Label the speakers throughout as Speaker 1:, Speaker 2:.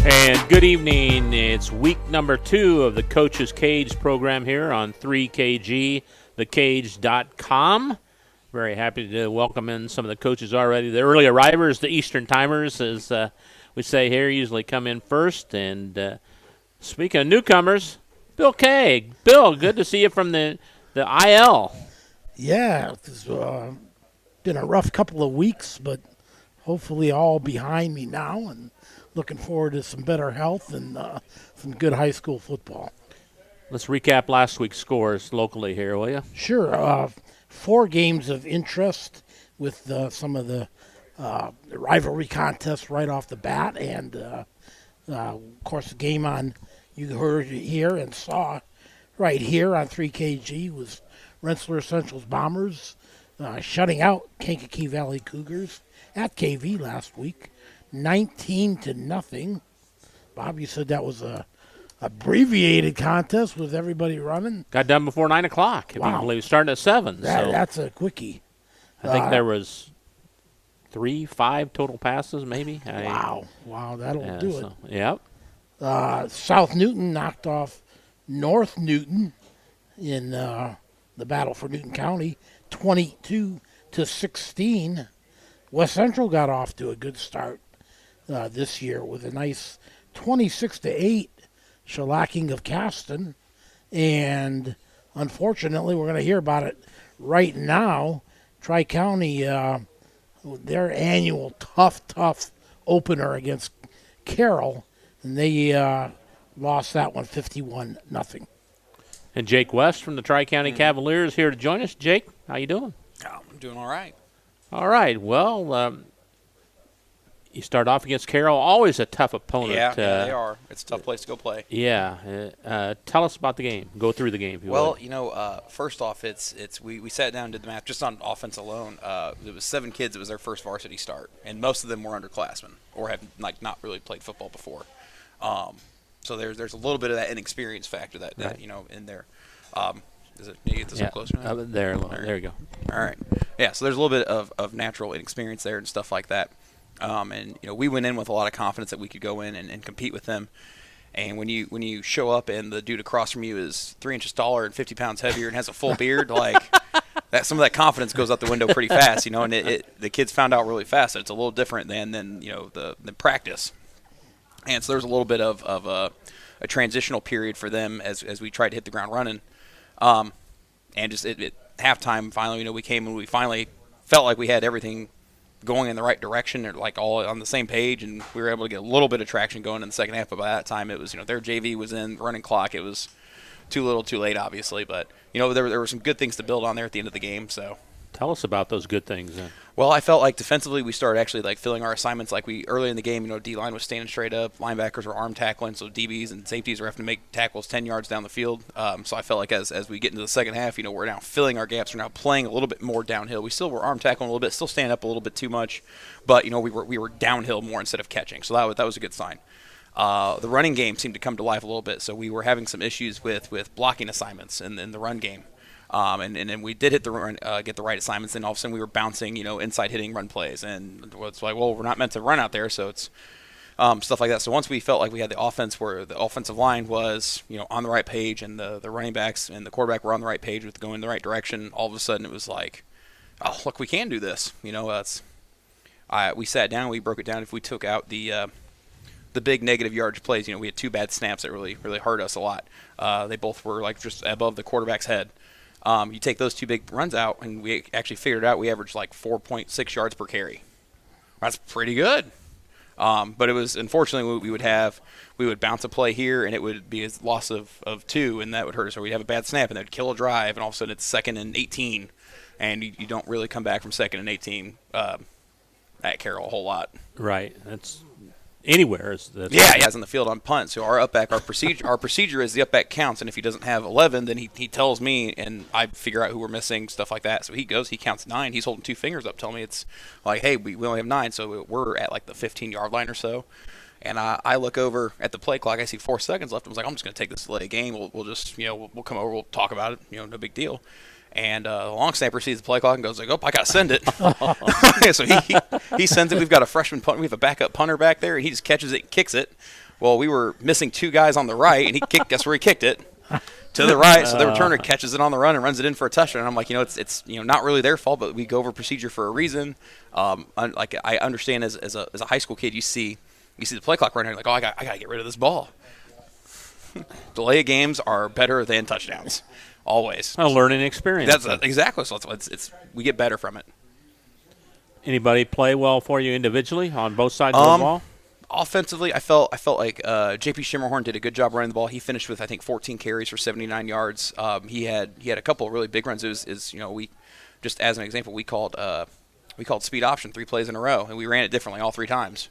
Speaker 1: And good evening. It's week number 2 of the Coach's Cage program here on 3KG, thecage.com. Very happy to welcome in some of the coaches already. The early arrivers, the Eastern timers, as we say here, usually come in first. And speaking of newcomers, Bill Kage. Bill, good to see you from the IL.
Speaker 2: Yeah, it's been a rough couple of weeks, but hopefully all behind me now, and looking forward to some better health and some good high school football.
Speaker 1: Let's recap last week's scores locally here, will you?
Speaker 2: Sure. 4 games of interest with some of the rivalry contests right off the bat, and of course the game you heard here and saw right here on 3KG was Rensselaer Central's Bombers shutting out Kankakee Valley Cougars at KV last week, 19-0. Bob, you said that was a abbreviated contest with everybody running.
Speaker 1: Got done before 9 o'clock. Wow. If you believe, starting at 7.
Speaker 2: That's a quickie.
Speaker 1: I think there was 3-5 total passes, maybe.
Speaker 2: Wow, that'll do it.
Speaker 1: Yep.
Speaker 2: South Newton knocked off North Newton in the battle for Newton County, 22-16. West Central got off to a good start this year with a nice 26-8 shellacking of Caston. And unfortunately, we're going to hear about it right now. Tri-County, their annual tough opener against Carroll, and they lost that one 51-0.
Speaker 1: And Jake West from the Tri-County Cavaliers here to join us. Jake, how you doing?
Speaker 3: Oh, I'm doing all right.
Speaker 1: All right. Well, you start off against Carroll, always a tough opponent.
Speaker 3: Yeah, they are. It's a tough place to go play.
Speaker 1: Yeah. Tell us about the game. Go through the game.
Speaker 3: Well, first off, we sat down and did the math just on offense alone. It was 7 kids. It was their first varsity start, and most of them were underclassmen or have not really played football before. So there's a little bit of that inexperience factor that in there. Is it? You get this closer now?
Speaker 1: There you go.
Speaker 3: All right. Yeah. So there's a little bit of natural inexperience there and stuff like that. And we went in with a lot of confidence that we could go in and compete with them. And when you show up and the dude across from you is 3 inches taller and 50 pounds heavier and has a full beard, like that, some of that confidence goes out the window pretty fast, And the kids found out really fast that it's a little different than the practice. And so there's a little bit of a transitional period for them as we tried to hit the ground running. And just at halftime, finally, we came and we finally felt like we had everything going in the right direction, or like all on the same page, and we were able to get a little bit of traction going in the second half. But by that time, it was their JV was in running clock. It was too little, too late, obviously. But there were some good things to build on there at the end of the game. So
Speaker 1: tell us about those good things then.
Speaker 3: Well, I felt like defensively we started actually filling our assignments early in the game. D-line was standing straight up, linebackers were arm tackling, so DBs and safeties were having to make tackles 10 yards down the field. So I felt like as we get into the second half, we're now filling our gaps. We're now playing a little bit more downhill. We still were arm tackling a little bit, still standing up a little bit too much, but we were downhill more instead of catching. So that was a good sign. The running game seemed to come to life a little bit, so we were having some issues with blocking assignments in the run game. And then we did hit the run, get the right assignments, and all of a sudden we were bouncing, inside hitting run plays. And it's like, well, we're not meant to run out there, so it's stuff like that. So once we felt like we had the offense where the offensive line was, on the right page, and the running backs and the quarterback were on the right page with going in the right direction, all of a sudden it was like, oh, look, we can do this. We sat down, we broke it down. If we took out the big negative yardage plays, we had 2 bad snaps that really hurt us a lot. They both were just above the quarterback's head. You take those 2 big runs out, and we actually figured out we averaged 4.6 yards per carry. That's pretty good. But it was, unfortunately, we would bounce a play here, and it would be a loss of 2, and that would hurt us. Or we'd have a bad snap, and that would kill a drive, and all of a sudden it's 2nd and 18, and you don't really come back from 2nd and 18 at Carroll a whole lot.
Speaker 1: Right. That's anywhere.
Speaker 3: He has in the field on punt. So our procedure is the up back counts, and if he doesn't have 11, then he tells me, and I figure out who we're missing, stuff like that. So he counts 9. He's holding 2 fingers up, telling me it's like, hey, we only have 9, so we're at the 15-yard line or so. And I look over at the play clock. I see 4 seconds left. I was like, I'm just going to take this delay game. We'll just we'll come over. We'll talk about it. No big deal. And the long snapper sees the play clock and goes like, "Oh, I gotta send it." So he sends it. We've got a freshman punter. We have a backup punter back there, and he just catches it, and kicks it. Well, we were missing 2 guys on the right, and he kicked. Guess where he kicked it? To the right. So the returner catches it on the run and runs it in for a touchdown. And I'm like, it's not really their fault, but we go over procedure for a reason. Like I understand as a high school kid, you see the play clock running, like, oh, I got to get rid of this ball. Delay of games are better than touchdowns, always.
Speaker 1: A learning experience.
Speaker 3: That's exactly. So it's we get better from it.
Speaker 1: Anybody play well for you individually on both sides of the ball?
Speaker 3: Offensively, I felt like J.P. Shimmerhorn did a good job running the ball. He finished with, I think, 14 carries for 79 yards. He had a couple of really big runs. We just as an example, we called speed option 3 plays in a row, and we ran it differently all 3 times.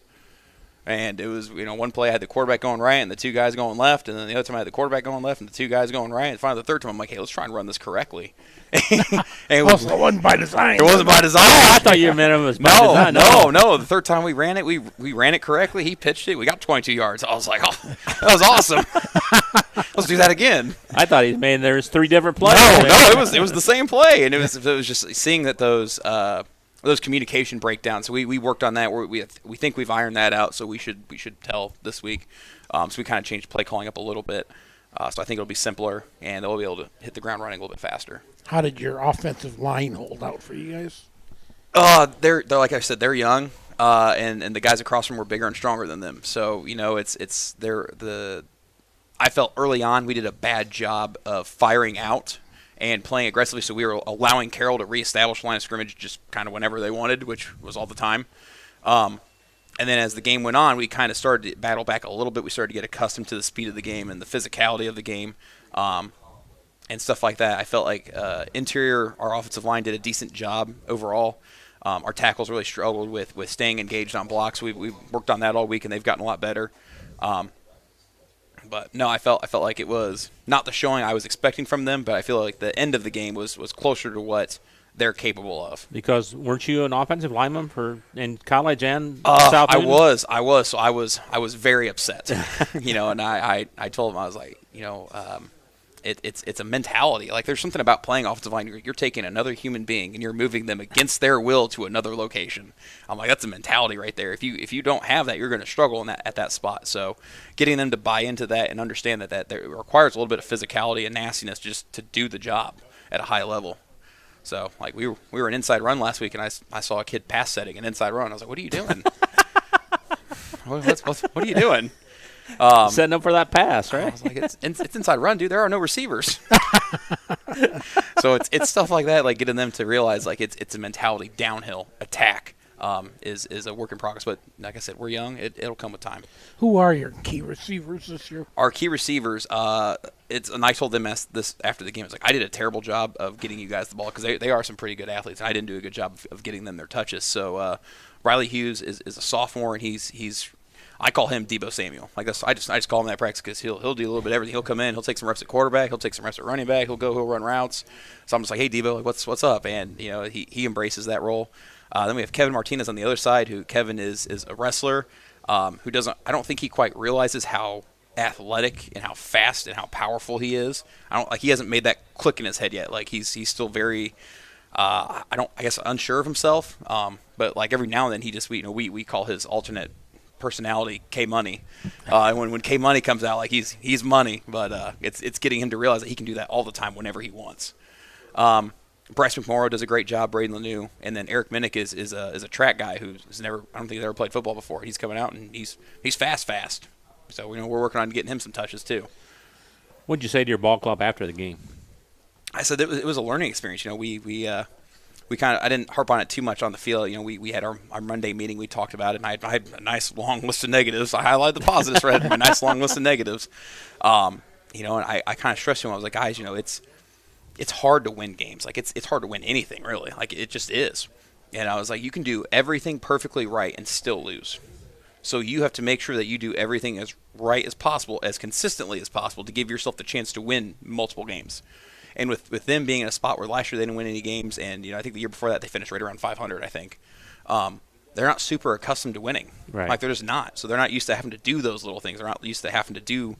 Speaker 3: And it was, one play I had the quarterback going right and the 2 guys going left, and then the other time I had the quarterback going left and the 2 guys going right. And finally, the third time, I'm like, hey, let's try and run this correctly.
Speaker 2: And it wasn't by design.
Speaker 3: It wasn't by design.
Speaker 1: I thought you meant it was by design.
Speaker 3: No. The third time we ran it, we ran it correctly. He pitched it. We got 22 yards. I was like, oh, that was awesome. Let's do that again.
Speaker 1: I thought he made there's 3 different plays.
Speaker 3: No, it was the same play, and it was just seeing that those communication breakdowns. So we worked on that. We think we've ironed that out. So we should tell this week. So we kind of changed play calling up a little bit. So I think it'll be simpler, and they'll be able to hit the ground running a little bit faster.
Speaker 2: How did your offensive line hold out for you guys?
Speaker 3: They're like I said, they're young, and the guys across from were bigger and stronger than them. So I felt early on we did a bad job of firing out and playing aggressively, so we were allowing Carroll to reestablish line of scrimmage just kind of whenever they wanted, which was all the time. And then as the game went on, we kind of started to battle back a little bit. We started to get accustomed to the speed of the game and the physicality of the game, and stuff like that. I felt like interior, our offensive line did a decent job overall. Our tackles really struggled with staying engaged on blocks. We worked on that all week, and they've gotten a lot better. But no, I felt like it was not the showing I was expecting from them, but I feel like the end of the game was closer to what they're capable of.
Speaker 1: Because weren't you an offensive lineman in college and South?
Speaker 3: I was. So I was very upset. And I told them, I was like, it's a mentality. Like, there's something about playing offensive line. You're taking another human being and you're moving them against their will to another location. I'm like, that's a mentality right there. If you don't have that, you're going to struggle at that spot. So getting them to buy into that and understand that it requires a little bit of physicality and nastiness just to do the job at a high level. So, like, we were an inside run last week, and I saw a kid pass setting an inside run. I was like, what are you doing? what are you doing?
Speaker 1: Setting up for that pass, right?
Speaker 3: I was like, it's inside run, dude. There are no receivers. So it's stuff like that, like getting them to realize, like, it's a mentality. Downhill attack is a work in progress. But like I said, we're young. It'll come with time.
Speaker 2: Who are your key receivers this year?
Speaker 3: Our key receivers, and I told them this after the game. I was like, I did a terrible job of getting you guys the ball because they are some pretty good athletes, and I didn't do a good job of getting them their touches. So Riley Hughes is a sophomore, and he's I call him Debo Samuel. Like that's, I just call him that practice because he'll do a little bit of everything. He'll come in, he'll take some reps at quarterback, he'll take some reps at running back, he'll run routes. So I'm just like, hey Debo, like, what's up? And he embraces that role. Then we have Kevin Martinez on the other side, who Kevin is a wrestler who doesn't. I don't think he quite realizes how athletic and how fast and how powerful he is. He hasn't made that click in his head yet. Like he's still very unsure of himself. But like every now and then he just we call his alternate personality K Money. And when K Money comes out, like he's money, but it's getting him to realize that he can do that all the time whenever he wants. Bryce McMorrow does a great job, Braden Lanou, and then Eric Minnick is a track guy who's never, I don't think he's ever played football before. He's coming out and he's fast. So we're working on getting him some touches too.
Speaker 1: What'd you say to your ball club after the game?
Speaker 3: I said it was a learning experience. We kind of, I didn't harp on it too much on the field. We had our Monday meeting. We talked about it, and I had a nice long list of negatives. I highlighted the positives, read a nice long list of negatives. And I kind of stressed to him. I was like, guys, it's hard to win games. Like it's hard to win anything really. Like it just is. And I was like, you can do everything perfectly right and still lose. So you have to make sure that you do everything as right as possible, as consistently as possible, to give yourself the chance to win multiple games. And with them being in a spot where last year they didn't win any games, and I think the year before that they finished right around 500, I think. They're not super accustomed to winning.
Speaker 1: Right.
Speaker 3: Like they're just not. So they're not used to having to do those little things. They're not used to having to do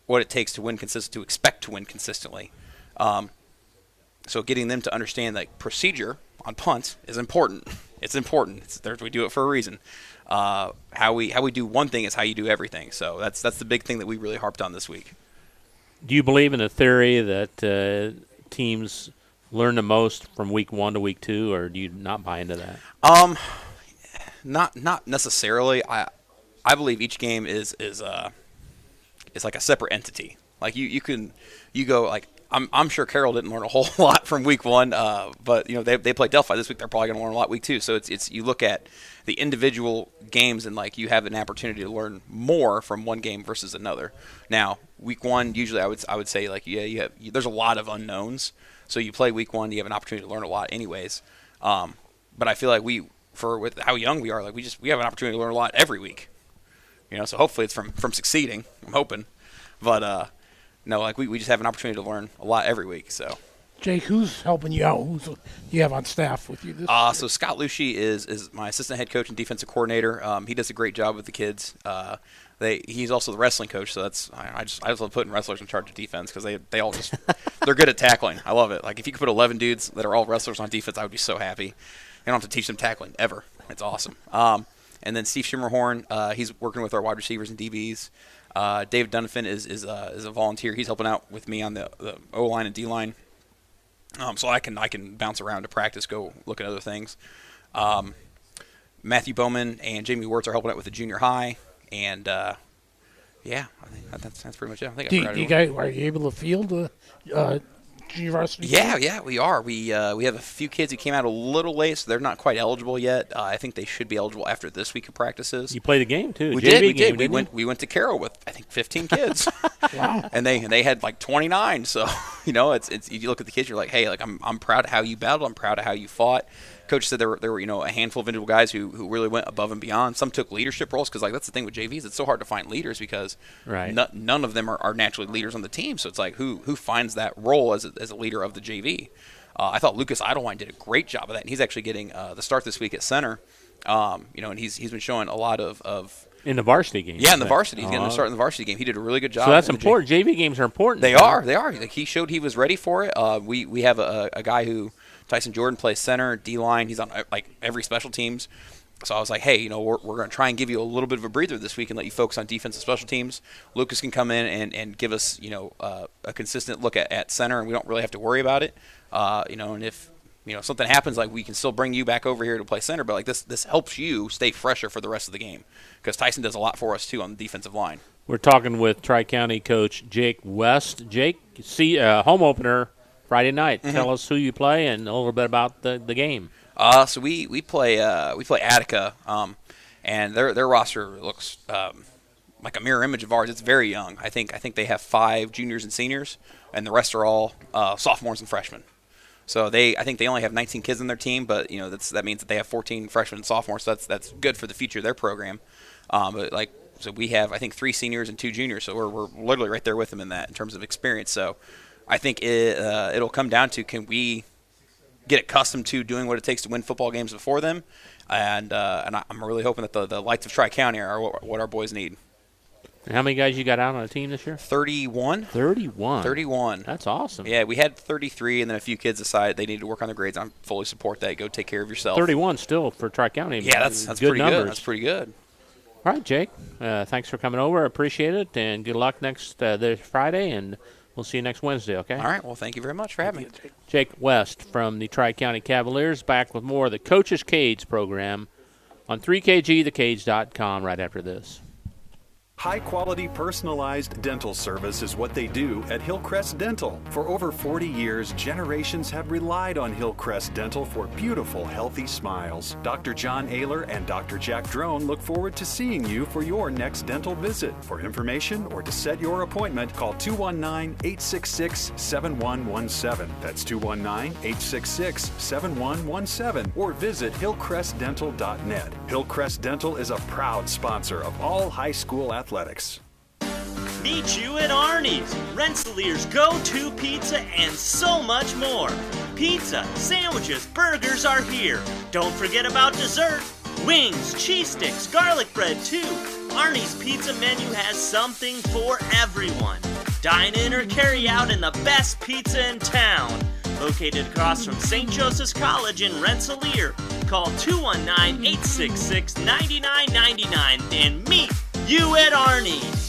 Speaker 3: what it takes to win to expect to win consistently. So getting them to understand that procedure on punt is important. It's important. We do it for a reason. how we do one thing is how you do everything. So that's the big thing that we really harped on this week.
Speaker 1: Do you believe in the theory that teams learn the most from week 1 to week 2, or do you not buy into that?
Speaker 3: Not necessarily. I believe each game is like a separate entity. Like you go like I'm sure Carroll didn't learn a whole lot from week 1, but they play Delphi this week. They're probably going to learn a lot week 2. So it's you look at the individual games and like you have an opportunity to learn more from one game versus another. Now week 1 usually I would say like there's a lot of unknowns. So you play week 1, you have an opportunity to learn a lot anyways. But I feel like with how young we are, like we have an opportunity to learn a lot every week. So hopefully it's from succeeding. I'm hoping, but no, like we just have an opportunity to learn a lot every week. So,
Speaker 2: Jake, who's helping you out? Who do you have on staff with you this year?
Speaker 3: So Scott Lucci is my assistant head coach and defensive coordinator. He does a great job with the kids. He's also the wrestling coach, so I just love putting wrestlers in charge of defense because they all just they're good at tackling. I love it. Like if you could put 11 dudes that are all wrestlers on defense, I would be so happy. You don't have to teach them tackling ever. It's awesome. And then Steve Schimmerhorn, he's working with our wide receivers and DBs. Dave Dunfin is a volunteer. He's helping out with me on the O-line and D-line. So I can bounce around to practice, go look at other things. Matthew Bowman and Jamie Wirtz are helping out with the junior high. And, yeah, I think that's pretty much it. I think
Speaker 2: you guys, are you able to field the junior varsity?
Speaker 3: Yeah, we are. We have a few kids who came out a little late, so they're not quite eligible yet. I think they should be eligible after this week of practices.
Speaker 1: You played a game too.
Speaker 3: We
Speaker 1: JV
Speaker 3: did.
Speaker 1: Game,
Speaker 3: We went to Carroll with I think 15 kids.
Speaker 2: Wow.
Speaker 3: And they had like 29. So it's you look at the kids, you're like, hey, like I'm proud of how you battled. I'm proud of how you fought. Coach said there were a handful of individual guys who really went above and beyond. Some took leadership roles because like that's the thing with JVs. It's so hard to find leaders because none of them are naturally leaders on the team. So it's like who finds that role as a leader of the JV. I thought Lucas Idlewine did a great job of that, and he's actually getting the start this week at center. And he's been showing a lot of
Speaker 1: in the varsity game.
Speaker 3: Yeah, in the varsity. He's getting to start in the varsity game. He did a really good job.
Speaker 1: So that's important. JV games are important.
Speaker 3: They are. Like, he showed he was ready for it. We have a guy who Tyson Jordan plays center, D-line. He's on like every special teams. So I was like, hey, we're going to try and give you a little bit of a breather this week and let you focus on defensive special teams. Lucas can come in and give us, a consistent look at center, and we don't really have to worry about it. And if something happens, like we can still bring you back over here to play center, but like this helps you stay fresher for the rest of the game because Tyson does a lot for us too on the defensive line.
Speaker 1: We're talking with Tri-County coach Jake West. Jake, home opener Friday night. Mm-hmm. Tell us who you play and a little bit about the game.
Speaker 3: So we play Attica, and their roster looks like a mirror image of ours. It's very young. I think they have 5 juniors and seniors, and the rest are all sophomores and freshmen. So I think they only have 19 kids on their team, but that means that they have 14 freshmen and sophomores. So that's good for the future of their program. So we have I think 3 seniors and 2 juniors. So we're literally right there with them in terms of experience. So I think it'll come down to can we get accustomed to doing what it takes to win football games before them, and I'm really hoping that the lights of Tri-County are what our boys need.
Speaker 1: And how many guys you got out on a team this year?
Speaker 3: 31.
Speaker 1: 31. That's awesome.
Speaker 3: Yeah, we had 33, and then a few kids decided they needed to work on their grades. I fully support that. Go take care of yourself.
Speaker 1: 31 still for Tri-County.
Speaker 3: Yeah, that's
Speaker 1: good
Speaker 3: pretty
Speaker 1: numbers.
Speaker 3: Good. That's pretty good.
Speaker 1: All right, Jake. Thanks for coming over. Appreciate it, and good luck next this Friday, and we'll see you next Wednesday, okay?
Speaker 3: All right. Well, thank you very much for having me.
Speaker 1: Jake West from the Tri-County Cavaliers back with more of the Coach's Cage program on 3kgthecage.com right after this.
Speaker 4: High-quality, personalized dental service is what they do at Hillcrest Dental. For over 40 years, generations have relied on Hillcrest Dental for beautiful, healthy smiles. Dr. John Ayler and Dr. Jack Drone look forward to seeing you for your next dental visit. For information or to set your appointment, call 219-866-7117. That's 219-866-7117. Or visit hillcrestdental.net. Hillcrest Dental is a proud sponsor of all high school athletics.
Speaker 5: Meet you at Arnie's, Rensselaer's go-to pizza and so much more. Pizza, sandwiches, burgers are here. Don't forget about dessert. Wings, cheese sticks, garlic bread too. Arnie's pizza menu has something for everyone. Dine in or carry out in the best pizza in town. Located across from St. Joseph's College in Rensselaer. call 219-866-9999 and meet you at Arnie's.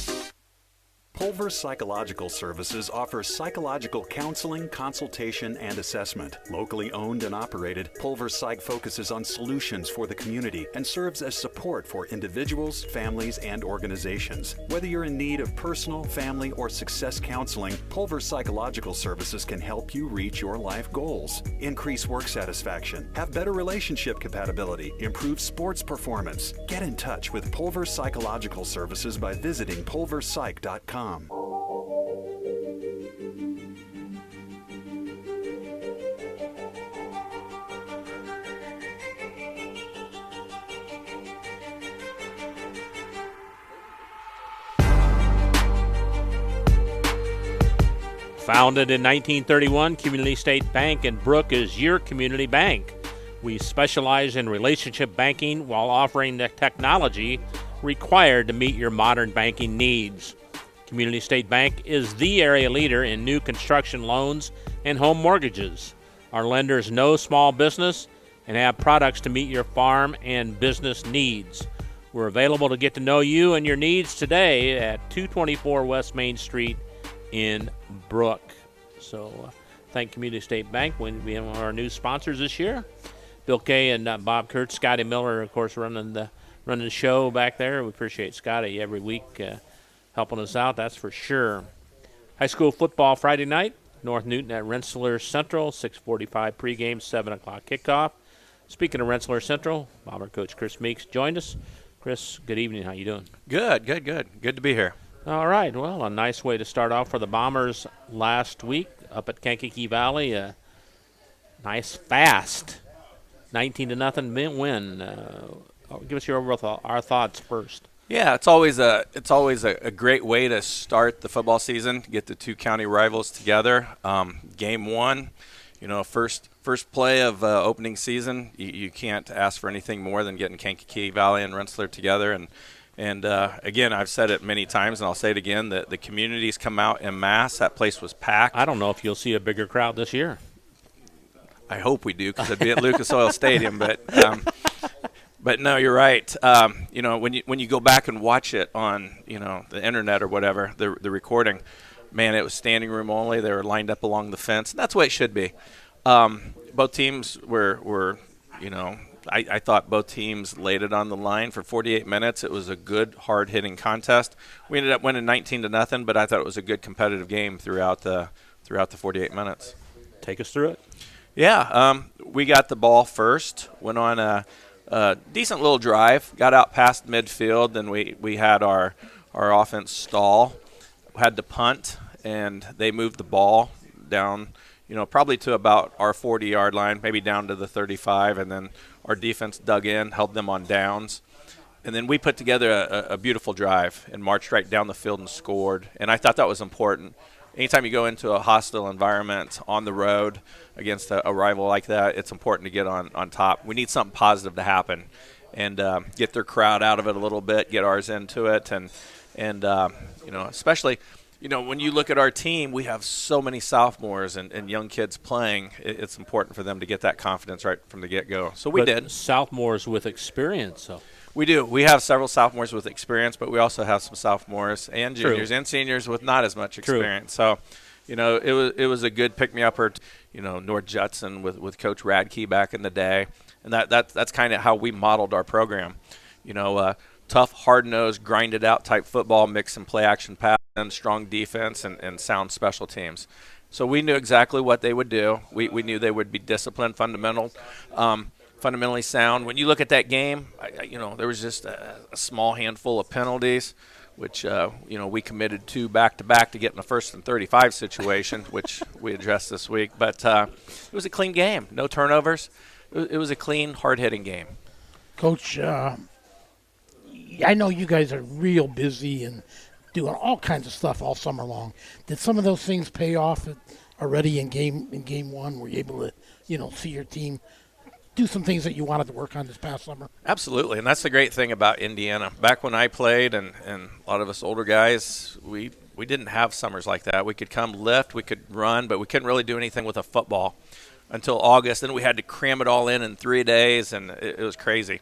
Speaker 4: Pulver Psychological Services offers psychological counseling, consultation, and assessment. Locally owned and operated, Pulver Psych focuses on solutions for the community and serves as support for individuals, families, and organizations. Whether you're in need of personal, family, or success counseling, Pulver Psychological Services can help you reach your life goals. Increase work satisfaction, have better relationship compatibility, improve sports performance. Get in touch with Pulver Psychological Services by visiting pulverpsych.com.
Speaker 1: Founded in 1931, Community State Bank in Brook is your community bank. We specialize in relationship banking while offering the technology required to meet your modern banking needs. Community State Bank is the area leader in new construction loans and home mortgages. Our lenders know small business and have products to meet your farm and business needs. We're available to get to know you and your needs today at 224 West Main Street in Brook. So thank Community State Bank. We'll be one of our new sponsors this year. Bill Kay and Bob Kurtz, Scotty Miller, of course, running the show back there. We appreciate Scotty every week helping us out, that's for sure. High school football Friday night, North Newton at Rensselaer Central, 6:45 pregame, 7 o'clock kickoff. Speaking of Rensselaer Central, Bomber coach Chris Meeks joined us. Chris, good evening. How you doing?
Speaker 6: Good. Good to be here.
Speaker 1: All right. Well, a nice way to start off for the Bombers last week up at Kankakee Valley. Nice, fast 19-0 win. Give us our thoughts first.
Speaker 6: Yeah, it's always a great way to start the football season. Get the two county rivals together. Game one, first play of opening season. You can't ask for anything more than getting Kankakee Valley and Rensselaer together. And again, I've said it many times, and I'll say it again, that the communities come out en masse. That place was packed.
Speaker 1: I don't know if you'll see a bigger crowd this year.
Speaker 6: I hope we do, because it'd be at Lucas Oil Stadium. But no, you're right. When you go back and watch it on the internet or whatever, the recording, man, it was standing room only. They were lined up along the fence. That's the way it should be. Both teams were I thought both teams laid it on the line for 48 minutes. It was a good, hard-hitting contest. We ended up winning 19-0, but I thought it was a good competitive game throughout the 48 minutes.
Speaker 1: Take us through it.
Speaker 6: Yeah, we got the ball first. Went on a decent little drive. Got out past midfield, and we had our offense stall. Had to punt, and they moved the ball down, probably to about our 40-yard line, maybe down to the 35, and then our defense dug in, held them on downs. And then we put together a beautiful drive and marched right down the field and scored. And I thought that was important. Anytime you go into a hostile environment on the road against a rival like that, it's important to get on top. We need something positive to happen and get their crowd out of it a little bit, get ours into it. And especially, when you look at our team, we have so many sophomores and young kids playing. It's important for them to get that confidence right from the get-go. So we did.
Speaker 1: Sophomores with experience, so.
Speaker 6: We do. We have several sophomores with experience, but we also have some sophomores and juniors and seniors with not as much experience. True. So, it was a good pick-me-up. North Judson with Coach Radke back in the day, and that's kind of how we modeled our program. Tough, hard-nosed, grinded-out type football, mix and play-action pass, and strong defense and sound special teams. So we knew exactly what they would do. We knew they would be disciplined, fundamentally sound. When you look at that game, there was just a small handful of penalties, which we committed to back-to-back to get in a 1st and 35 situation, which we addressed this week. But it was a clean game, no turnovers. It was a clean, hard-hitting game.
Speaker 2: Coach, I know you guys are real busy and doing all kinds of stuff all summer long. Did some of those things pay off already in game one? Were you able to see your team do some things that you wanted to work on this past summer?
Speaker 6: Absolutely, and that's the great thing about Indiana. Back when I played, and a lot of us older guys, we didn't have summers like that. We could come lift, we could run, but we couldn't really do anything with a football. until August. Then we had to cram it all in 3 days, and it was crazy.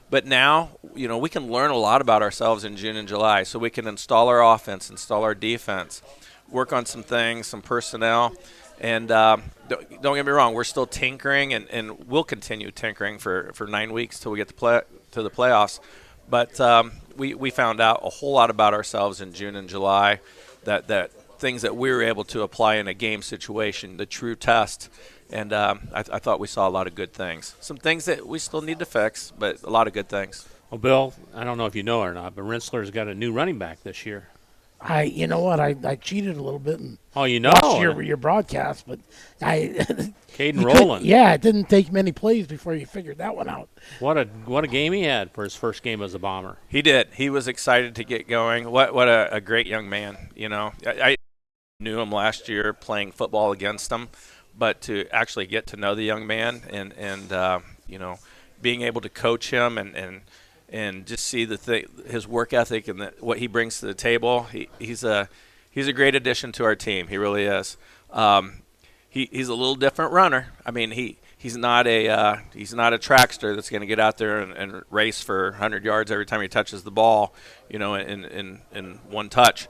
Speaker 6: But now, we can learn a lot about ourselves in June and July, so we can install our offense, install our defense, work on some things, some personnel. And don't get me wrong, we're still tinkering, and we'll continue tinkering for 9 weeks till we get to the playoffs. But we found out a whole lot about ourselves in June and July, that things that we were able to apply in a game situation, the true test. And I thought we saw a lot of good things. Some things that we still need to fix, but a lot of good things.
Speaker 1: Well, Bill, I don't know if you know or not, but Rensselaer's got a new running back this year.
Speaker 2: You know what? I cheated a little bit and
Speaker 1: watched
Speaker 2: your broadcast, but
Speaker 1: Caden Rowland.
Speaker 2: It didn't take many plays before you figured that one out.
Speaker 1: What a game he had for his first game as a Bomber.
Speaker 6: He did. He was excited to get going. What a great young man. I knew him last year playing football against him, but to actually get to know the young man and being able to coach him and just see his work ethic and what he brings to the table. He's a great addition to our team. He really is. He's a little different runner. I mean, he's not a trackster that's going to get out there and race for 100 yards every time he touches the ball, in one touch.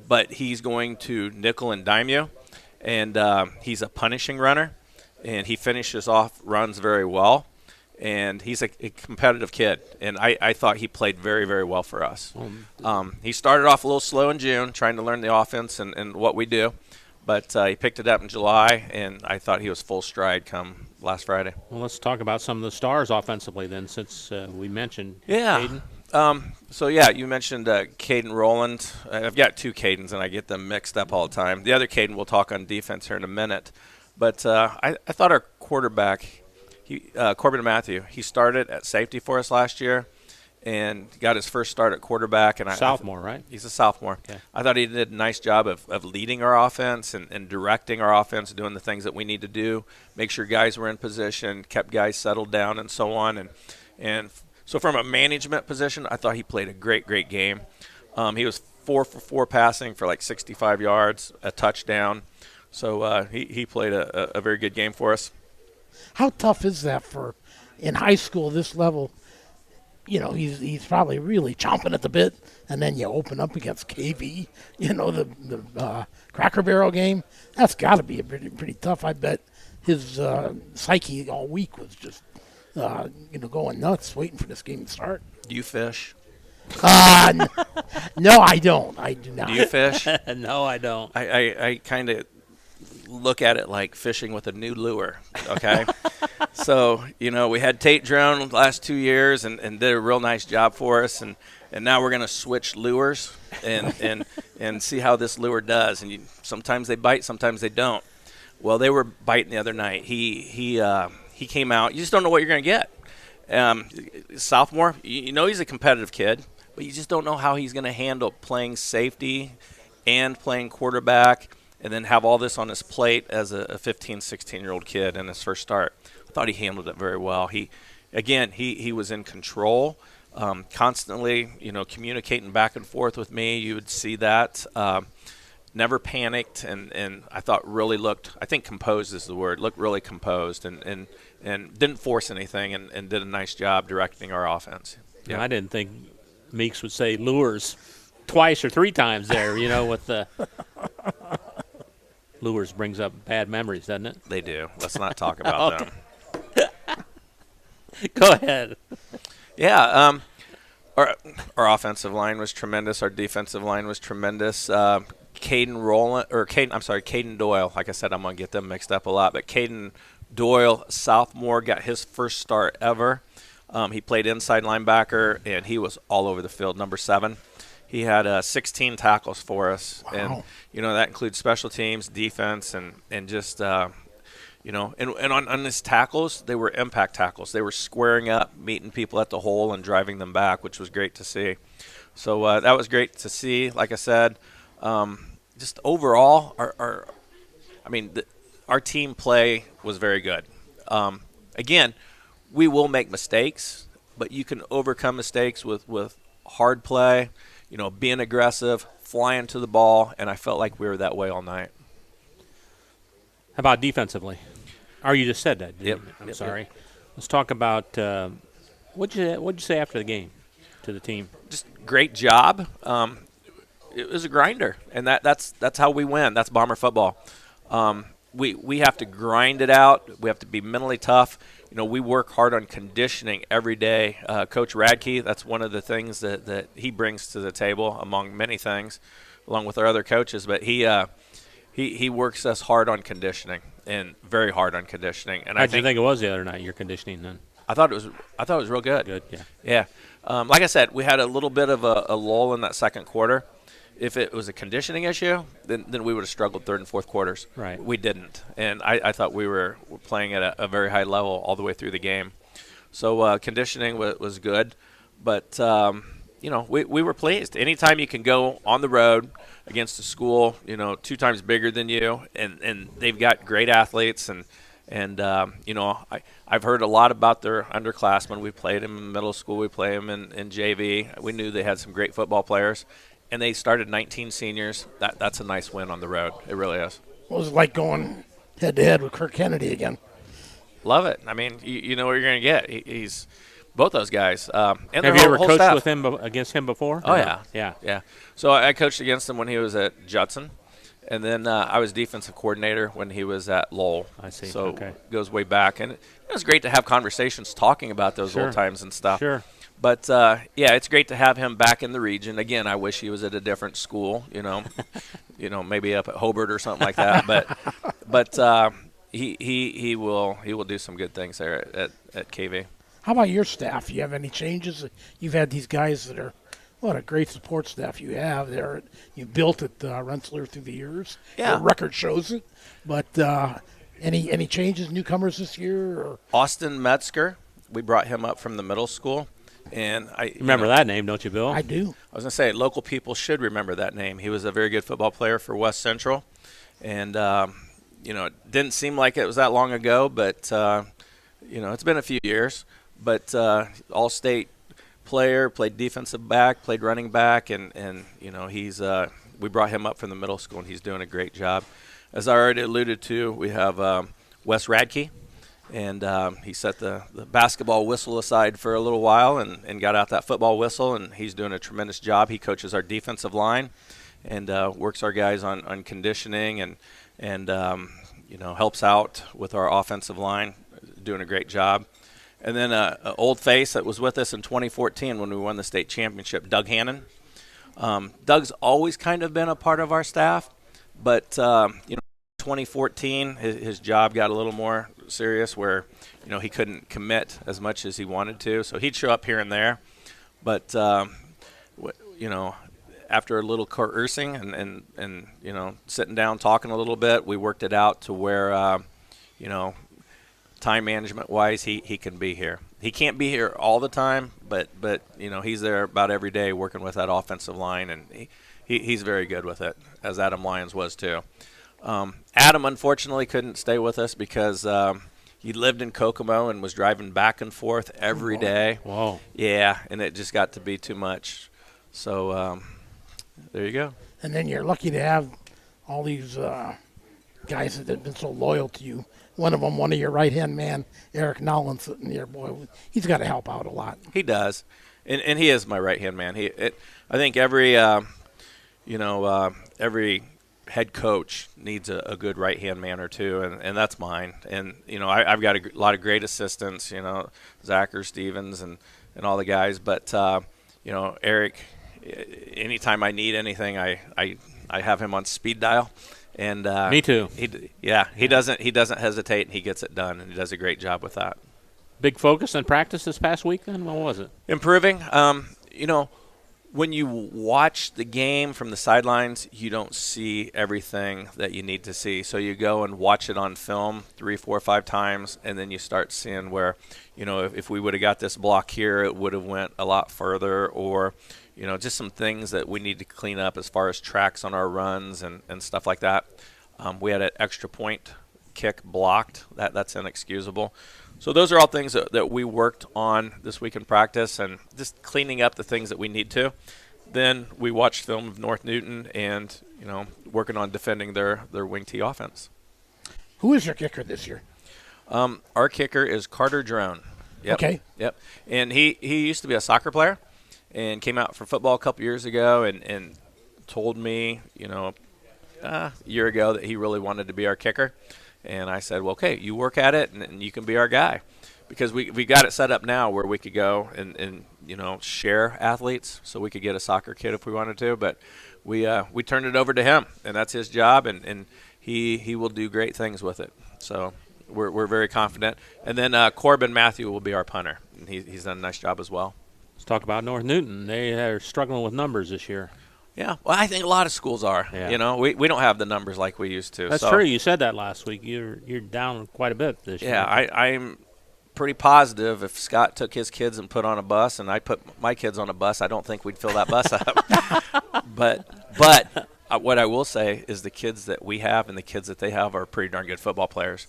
Speaker 6: But he's going to nickel and dime you, and he's a punishing runner, and he finishes off runs very well. And he's a competitive kid, and I thought he played very, very well for us. He started off a little slow in June, trying to learn the offense and what we do, but he picked it up in July, and I thought he was full stride come last Friday.
Speaker 1: Well, let's talk about some of the stars offensively then, since we mentioned
Speaker 6: Caden. You mentioned Caden Rowland. I've got two Cadens, and I get them mixed up all the time. The other Caden we'll talk on defense here in a minute. But I thought our quarterback – Corbin Matthew, he started at safety for us last year and got his first start at quarterback. And
Speaker 1: sophomore, right?
Speaker 6: He's a sophomore. Okay. I thought he did a nice job of leading our offense and directing our offense, doing the things that we need to do, make sure guys were in position, kept guys settled down and so on. And so from a management position, I thought he played a great, great game. He was 4 for 4 passing for like 65 yards, a touchdown. So he played a very good game for us.
Speaker 2: How tough is that for in high school this level? He's probably really chomping at the bit, and then you open up against KV, the Cracker Barrel game. That's got to be pretty tough. I bet his psyche all week was just going nuts, waiting for this game to start.
Speaker 6: Do you fish?
Speaker 2: No, I don't. I do not.
Speaker 6: Do you fish?
Speaker 1: No, I don't.
Speaker 6: I kind of look at it like fishing with a new lure, okay? So, we had Tate Drone the last 2 years and did a real nice job for us, and now we're going to switch lures and see how this lure does. And sometimes they bite, sometimes they don't. Well, they were biting the other night. He came out. You just don't know what you're going to get. Sophomore, he's a competitive kid, but you just don't know how he's going to handle playing safety and playing quarterback, and then have all this on his plate as a 15, 16-year-old kid in his first start. I thought he handled it very well. He was in control, constantly, communicating back and forth with me. You would see that. Never panicked, and I thought I think composed is the word, looked really composed and didn't force anything and did a nice job directing our offense.
Speaker 1: Yeah, I didn't think Meeks would say lures twice or 3 times there, with the – lures brings up bad memories, doesn't it?
Speaker 6: They do. Let's not talk about them.
Speaker 1: Go ahead.
Speaker 6: Yeah. Our offensive line was tremendous. Our defensive line was tremendous. Caden Doyle. Like I said, I'm going to get them mixed up a lot. But Caden Doyle, sophomore, got his first start ever. He played inside linebacker, and he was all over the field, number 7. He had 16 tackles for us,
Speaker 2: wow.
Speaker 6: And that includes special teams, defense, and just and on his tackles, they were impact tackles. They were squaring up, meeting people at the hole, and driving them back, which was great to see. So that was great to see. Like I said, just overall, our team play was very good. Again, we will make mistakes, but you can overcome mistakes with hard play. Being aggressive, flying to the ball, and I felt like we were that way all night.
Speaker 1: How about defensively? Oh, you just said that, didn't
Speaker 6: Yep.
Speaker 1: you? I'm
Speaker 6: Yep,
Speaker 1: sorry. Let's talk about what'd you say after the game to the team?
Speaker 6: Just great job. It was a grinder, and that's how we win. That's Bomber football. We have to grind it out. We have to be mentally tough. We work hard on conditioning every day. Coach Radke, that's one of the things that he brings to the table, among many things, along with our other coaches. But he works us hard on conditioning, and very hard on conditioning. And
Speaker 1: How'd you think it was the other night, your conditioning then?
Speaker 6: I thought it was real good.
Speaker 1: Good, yeah.
Speaker 6: Yeah. Like I said, we had a little bit of a lull in that second quarter. If it was a conditioning issue, then we would have struggled third and fourth quarters.
Speaker 1: Right.
Speaker 6: We didn't. And I thought we were playing at a very high level all the way through the game. So conditioning was good. But, we were pleased. Anytime you can go on the road against a school, 2 times bigger than you, and they've got great athletes. And I've heard a lot about their underclassmen. We played them in middle school. We played them in JV. We knew they had some great football players. And they started 19 seniors. That's a nice win on the road. It really is.
Speaker 2: What was it like going head-to-head with Kirk Kennedy again?
Speaker 6: Love it. I mean, you know what you're going to get. He's both those guys. And
Speaker 1: have you ever coached
Speaker 6: staff.
Speaker 1: with him against him before?
Speaker 6: Oh, yeah.
Speaker 1: Yeah.
Speaker 6: So I coached against him when he was at Judson. And then I was defensive coordinator when he was at Lowell.
Speaker 1: I see.
Speaker 6: So
Speaker 1: okay.
Speaker 6: it goes way back. And it was great to have conversations talking about those old times and stuff.
Speaker 1: Sure.
Speaker 6: But, it's great to have him back in the region. Again, I wish he was at a different school, maybe up at Hobart or something like that. But he will do some good things there at KV.
Speaker 2: How about your staff? You have any changes? You've had these guys that are, what a great support staff you have there. You built it, Rensselaer, through the years.
Speaker 6: Yeah.
Speaker 2: The record shows it. But any changes, newcomers this year? Or?
Speaker 6: Austin Metzger, we brought him up from the middle school. And I
Speaker 1: remember that name, don't you, Bill?
Speaker 2: I do.
Speaker 6: I was going to say, local people should remember that name. He was a very good football player for West Central. And, it didn't seem like it was that long ago, but, it's been a few years. But all-state player, played defensive back, played running back, and he's we brought him up from the middle school, and he's doing a great job. As I already alluded to, we have Wes Radke. And he set the basketball whistle aside for a little while and got out that football whistle, and he's doing a tremendous job. He coaches our defensive line and works our guys on conditioning and helps out with our offensive line, doing a great job. And then an old face that was with us in 2014 when we won the state championship, Doug Hannon. Doug's always kind of been a part of our staff, but 2014 his job got a little more serious where he couldn't commit as much as he wanted to, so he'd show up here and there, but after a little coercing and sitting down talking a little bit, we worked it out to where time management wise he can be here. He can't be here all the time, but he's there about every day working with that offensive line, and he's very good with it, as Adam Lyons was too. Adam, unfortunately, couldn't stay with us because he lived in Kokomo and was driving back and forth every day.
Speaker 1: Whoa.
Speaker 6: Yeah, and it just got to be too much. So there you go.
Speaker 2: And then you're lucky to have all these guys that have been so loyal to you. One of your right-hand man, Eric Nolan, sitting there. Boy, he's got to help out a lot.
Speaker 6: He does, and he is my right-hand man. I think every head coach needs a good right-hand man or two, and that's mine. And, I've got a lot of great assistants, Zachary Stevens and all the guys. But, Eric, anytime I need anything, I have him on speed dial. And
Speaker 1: me too.
Speaker 6: He doesn't hesitate, and he gets it done, and he does a great job with that.
Speaker 1: Big focus on practice this past week then? What was it?
Speaker 6: Improving. When you watch the game from the sidelines, you don't see everything that you need to see. So you go and watch it on film 3, 4, 5 times, and then you start seeing where, if we would have got this block here, it would have went a lot further, or, just some things that we need to clean up as far as tracks on our runs and stuff like that. We had an extra point kick blocked. That's inexcusable. So those are all things that we worked on this week in practice, and just cleaning up the things that we need to. Then we watched film of North Newton and, working on defending their wing T offense.
Speaker 2: Who is your kicker this year?
Speaker 6: Our kicker is Carter Drone. Yep.
Speaker 2: Okay.
Speaker 6: Yep. And he used to be a soccer player and came out for football a couple years ago and told me, a year ago that he really wanted to be our kicker. And I said, well, okay, you work at it and you can be our guy. Because we got it set up now where we could go and share athletes, so we could get a soccer kid if we wanted to. But we turned it over to him, and that's his job, and he will do great things with it. So we're very confident. And then Corbin Matthew will be our punter, and he's done a nice job as well.
Speaker 1: Let's talk about North Newton. They are struggling with numbers this year.
Speaker 6: Yeah, well, I think a lot of schools are.
Speaker 1: Yeah.
Speaker 6: We don't have the numbers like we used to.
Speaker 1: That's true. You said that last week. You're down quite a bit this year.
Speaker 6: Yeah, I'm pretty positive if Scott took his kids and put on a bus and I put my kids on a bus, I don't think we'd fill that bus up. But what I will say is the kids that we have and the kids that they have are pretty darn good football players.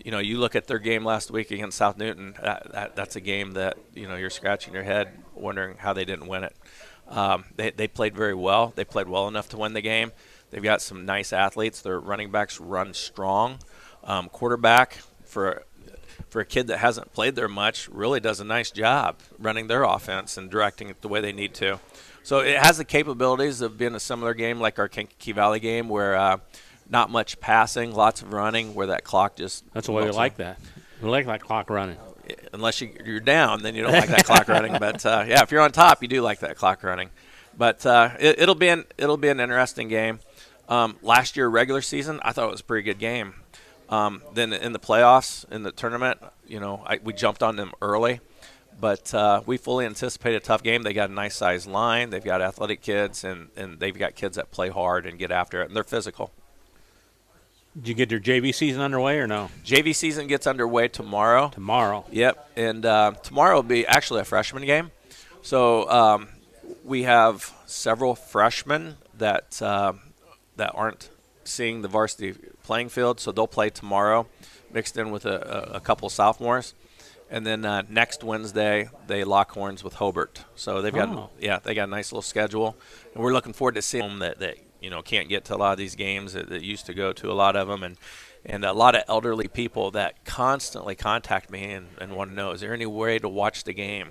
Speaker 6: You look at their game last week against South Newton, that's a game that, you're scratching your head wondering how they didn't win it. They played very well. They played well enough to win the game. They've got some nice athletes. Their running backs run strong. Quarterback, for a kid that hasn't played there much, really does a nice job running their offense and directing it the way they need to. So it has the capabilities of being a similar game like our Kankakee Valley game where not much passing, lots of running, where that clock just –
Speaker 1: That's why we like that. We like that clock running.
Speaker 6: Unless you're down, then you don't like that clock running. But, if you're on top, you do like that clock running. But it'll be an interesting game. Last year, regular season, I thought it was a pretty good game. Then in the playoffs, in the tournament, we jumped on them early. But we fully anticipate a tough game. They got a nice-sized line. They've got athletic kids, and they've got kids that play hard and get after it, and they're physical.
Speaker 1: Did you get your JV season underway or no?
Speaker 6: JV season gets underway tomorrow.
Speaker 1: Tomorrow.
Speaker 6: Yep, and tomorrow will be actually a freshman game. So we have several freshmen that aren't seeing the varsity playing field, so they'll play tomorrow, mixed in with a couple sophomores. And then next Wednesday they lock horns with Hobart. So they've got they got a nice little schedule, and we're looking forward to seeing them that can't get to a lot of these games that used to go to a lot of them, and a lot of elderly people that constantly contact me and want to know, is there any way to watch the game?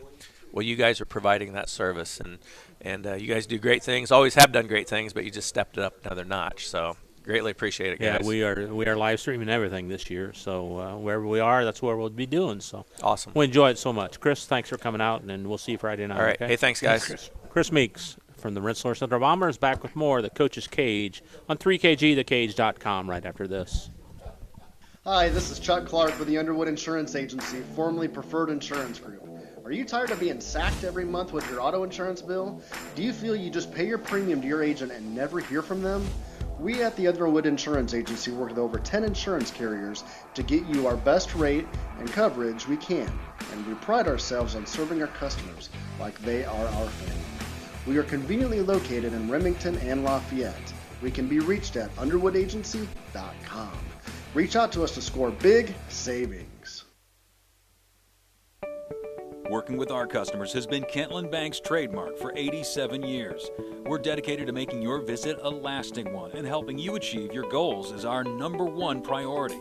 Speaker 6: Well, you guys are providing that service, and you guys do great things. Always have done great things, but you just stepped it up another notch. So greatly appreciate it, guys.
Speaker 1: Yeah, we are live streaming everything this year. So wherever we are, that's where we'll be doing. So
Speaker 6: awesome.
Speaker 1: We enjoy it so much. Chris, thanks for coming out, and we'll see you Friday night.
Speaker 6: All right.
Speaker 1: Okay?
Speaker 6: Hey, thanks, guys.
Speaker 1: Thanks, Chris Meeks from the Rensselaer Central Bombers, back with more of the Coach's Cage on 3KG, right after this.
Speaker 7: Hi, this is Chuck Clark with the Underwood Insurance Agency, formerly Preferred Insurance Group. Are you tired of being sacked every month with your auto insurance bill? Do you feel you just pay your premium to your agent and never hear from them? We at the Underwood Insurance Agency work with over 10 insurance carriers to get you our best rate and coverage we can, and we pride ourselves on serving our customers like they are our family. We are conveniently located in Remington and Lafayette. We can be reached at underwoodagency.com. Reach out to us to score big savings.
Speaker 8: Working with our customers has been Kentland Bank's trademark for 87 years. We're dedicated to making your visit a lasting one, and helping you achieve your goals is our #1 priority.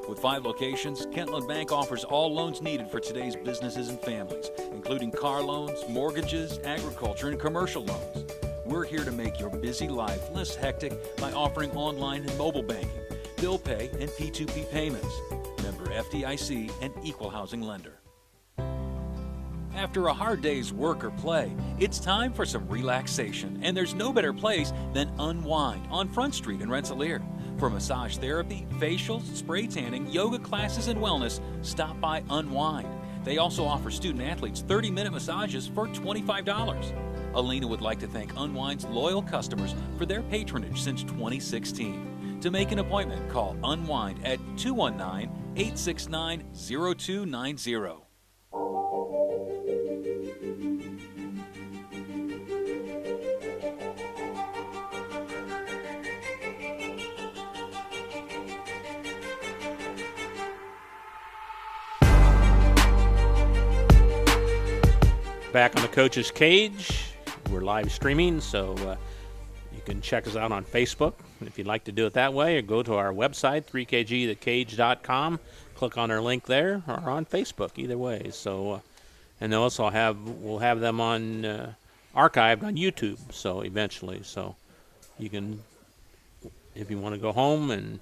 Speaker 8: With 5 locations, Kentland Bank offers all loans needed for today's businesses and families, including car loans, mortgages, agriculture, and commercial loans. We're here to make your busy life less hectic by offering online and mobile banking, bill pay, and P2P payments. Member FDIC and equal housing lender. After a hard day's work or play, it's time for some relaxation, and there's no better place than Unwind on Front Street in Rensselaer. For massage therapy, facials, spray tanning, yoga classes, and wellness, stop by Unwind. They also offer student athletes 30-minute massages for $25. Alina would like to thank Unwind's loyal customers for their patronage since 2016. To make an appointment, call Unwind at 219-869-0290.
Speaker 1: Back on the Coach's Cage. We're live streaming, so you You can check us out on Facebook if you'd like to do it that way, or go to our website, 3kgthecage.com. Click on our link there, or on Facebook, either way. So, and we'll have them on archived on YouTube. So eventually, so you can, if you want to go home and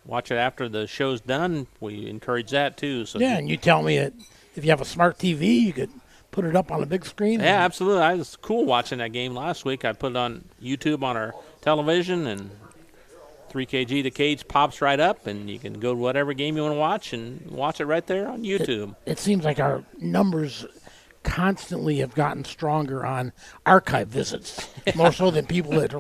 Speaker 1: watch it after the show's done, we encourage that too. So
Speaker 2: yeah, and you tell me that if you have a smart TV, you could put it up on a big screen.
Speaker 1: Yeah, absolutely. I was cool watching that game last week. I put it on YouTube on our television, and 3KG The Cage pops right up, and you can go to whatever game you want to watch and watch it right there on YouTube.
Speaker 2: It seems like our numbers constantly have gotten stronger on archive visits, more so than people that